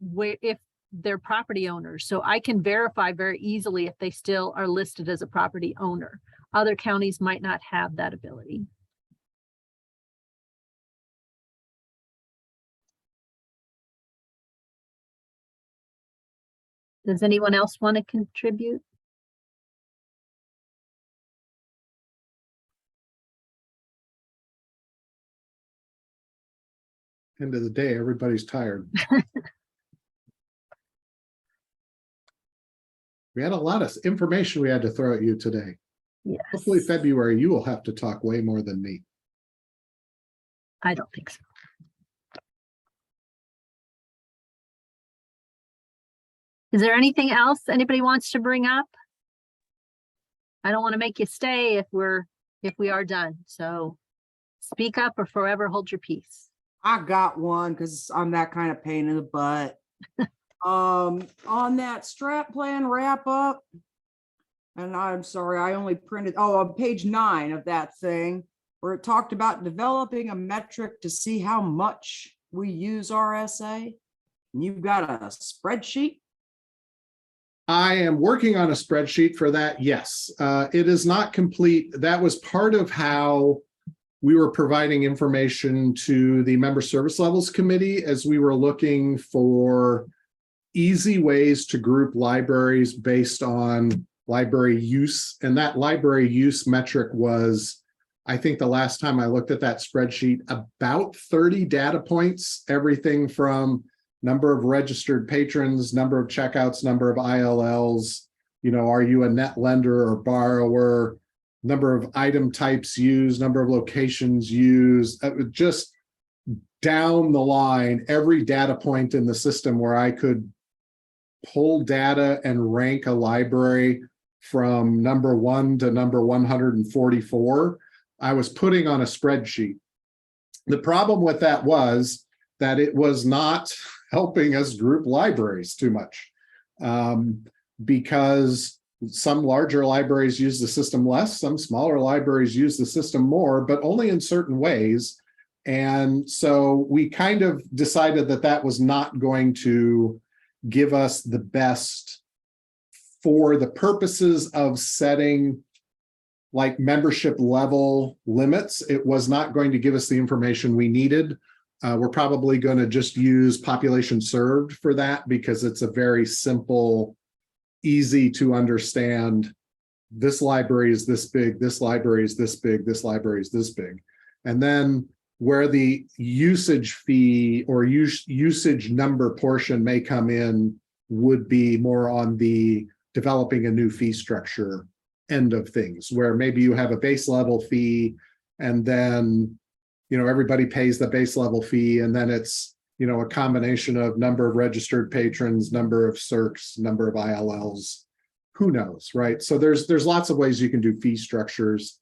where if they're property owners. So I can verify very easily if they still are listed as a property owner. Other counties might not have that ability. Does anyone else want to contribute? End of the day, everybody's tired. We had a lot of information we had to throw at you today. Yes. Hopefully February, you will have to talk way more than me. I don't think so. Is there anything else anybody wants to bring up? I don't want to make you stay if we are done. So speak up or forever hold your peace. I got one because I'm that kind of pain in the butt. On that strat plan wrap up, and I'm sorry, I only printed, on page 9 of that thing, where it talked about developing a metric to see how much we use RSA. And you've got a spreadsheet? I am working on a spreadsheet for that. Yes, it is not complete. That was part of how we were providing information to the Member Service Levels Committee as we were looking for easy ways to group libraries based on library use. And that library use metric was, I think the last time I looked at that spreadsheet, about 30 data points, everything from number of registered patrons, number of checkouts, number of ILLs, are you a net lender or borrower, number of item types used, number of locations used, just down the line, every data point in the system where I could pull data and rank a library from number 1 to number 144, I was putting on a spreadsheet. The problem with that was that it was not helping us group libraries too much. because some larger libraries use the system less, some smaller libraries use the system more, but only in certain ways. And so we kind of decided that that was not going to give us the best for the purposes of setting like membership level limits. It was not going to give us the information we needed. We're probably going to just use population served for that because it's a very simple, easy to understand. This library is this big, this library is this big, this library is this big. And then where the usage fee or usage number portion may come in would be more on the developing a new fee structure end of things, where maybe you have a base level fee and then, you know, everybody pays the base level fee, and then it's, you know, a combination of number of registered patrons, number of circs, number of ILLs, who knows, right? So there's lots of ways you can do fee structures.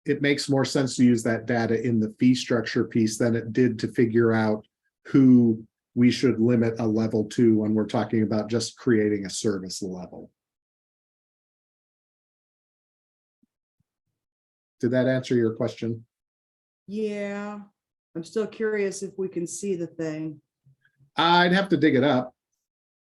It makes more sense to use that data in the fee structure piece than it did to figure out who we should limit a level to when we're talking about just creating a service level. Did that answer your question? Yeah, I'm still curious if we can see the thing. I'd have to dig it up.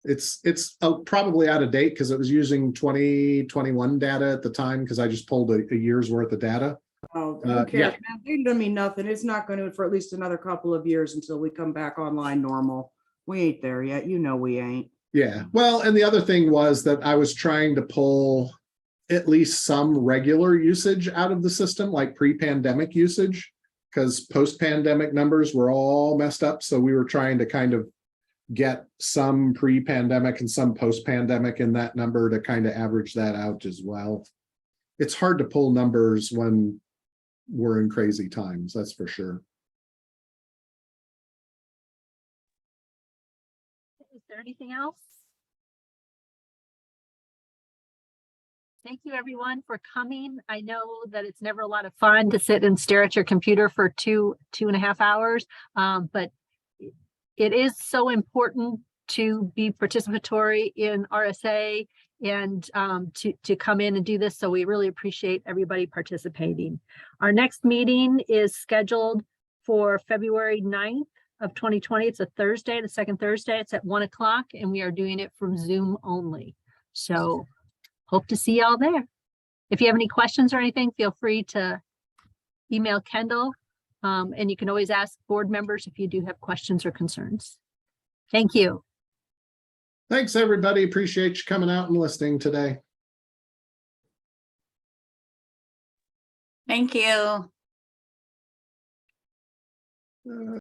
It's probably out of date because it was using 2021 data at the time, because I just pulled a year's worth of data. Oh, who Yeah. cares, man? It doesn't mean nothing. It's not going to for at least another couple of years until we come back online normal. We ain't there yet. You know we ain't. Yeah, well, and the other thing was that I was trying to pull at least some regular usage out of the system, like pre-pandemic usage, because post-pandemic numbers were all messed up. So we were trying to kind of get some pre-pandemic and some post-pandemic in that number to kind of average that out as well. It's hard to pull numbers when we're in crazy times, that's for sure. Is there anything else? Thank you, everyone, for coming. I know that it's never a lot of fun to sit and stare at your computer for two and a half hours, but it is so important to be participatory in RSA and to come in and do this. So we really appreciate everybody participating. Our next meeting is scheduled for February 9th of 2020. It's a Thursday, the second Thursday. It's at 1 o'clock, and we are doing it from Zoom only. So hope to see y'all there. If you have any questions or anything, feel free to email Kendall. And you can always ask board members if you do have questions or concerns. Thank you. Thanks, everybody. Appreciate you coming out and listening today. Thank you.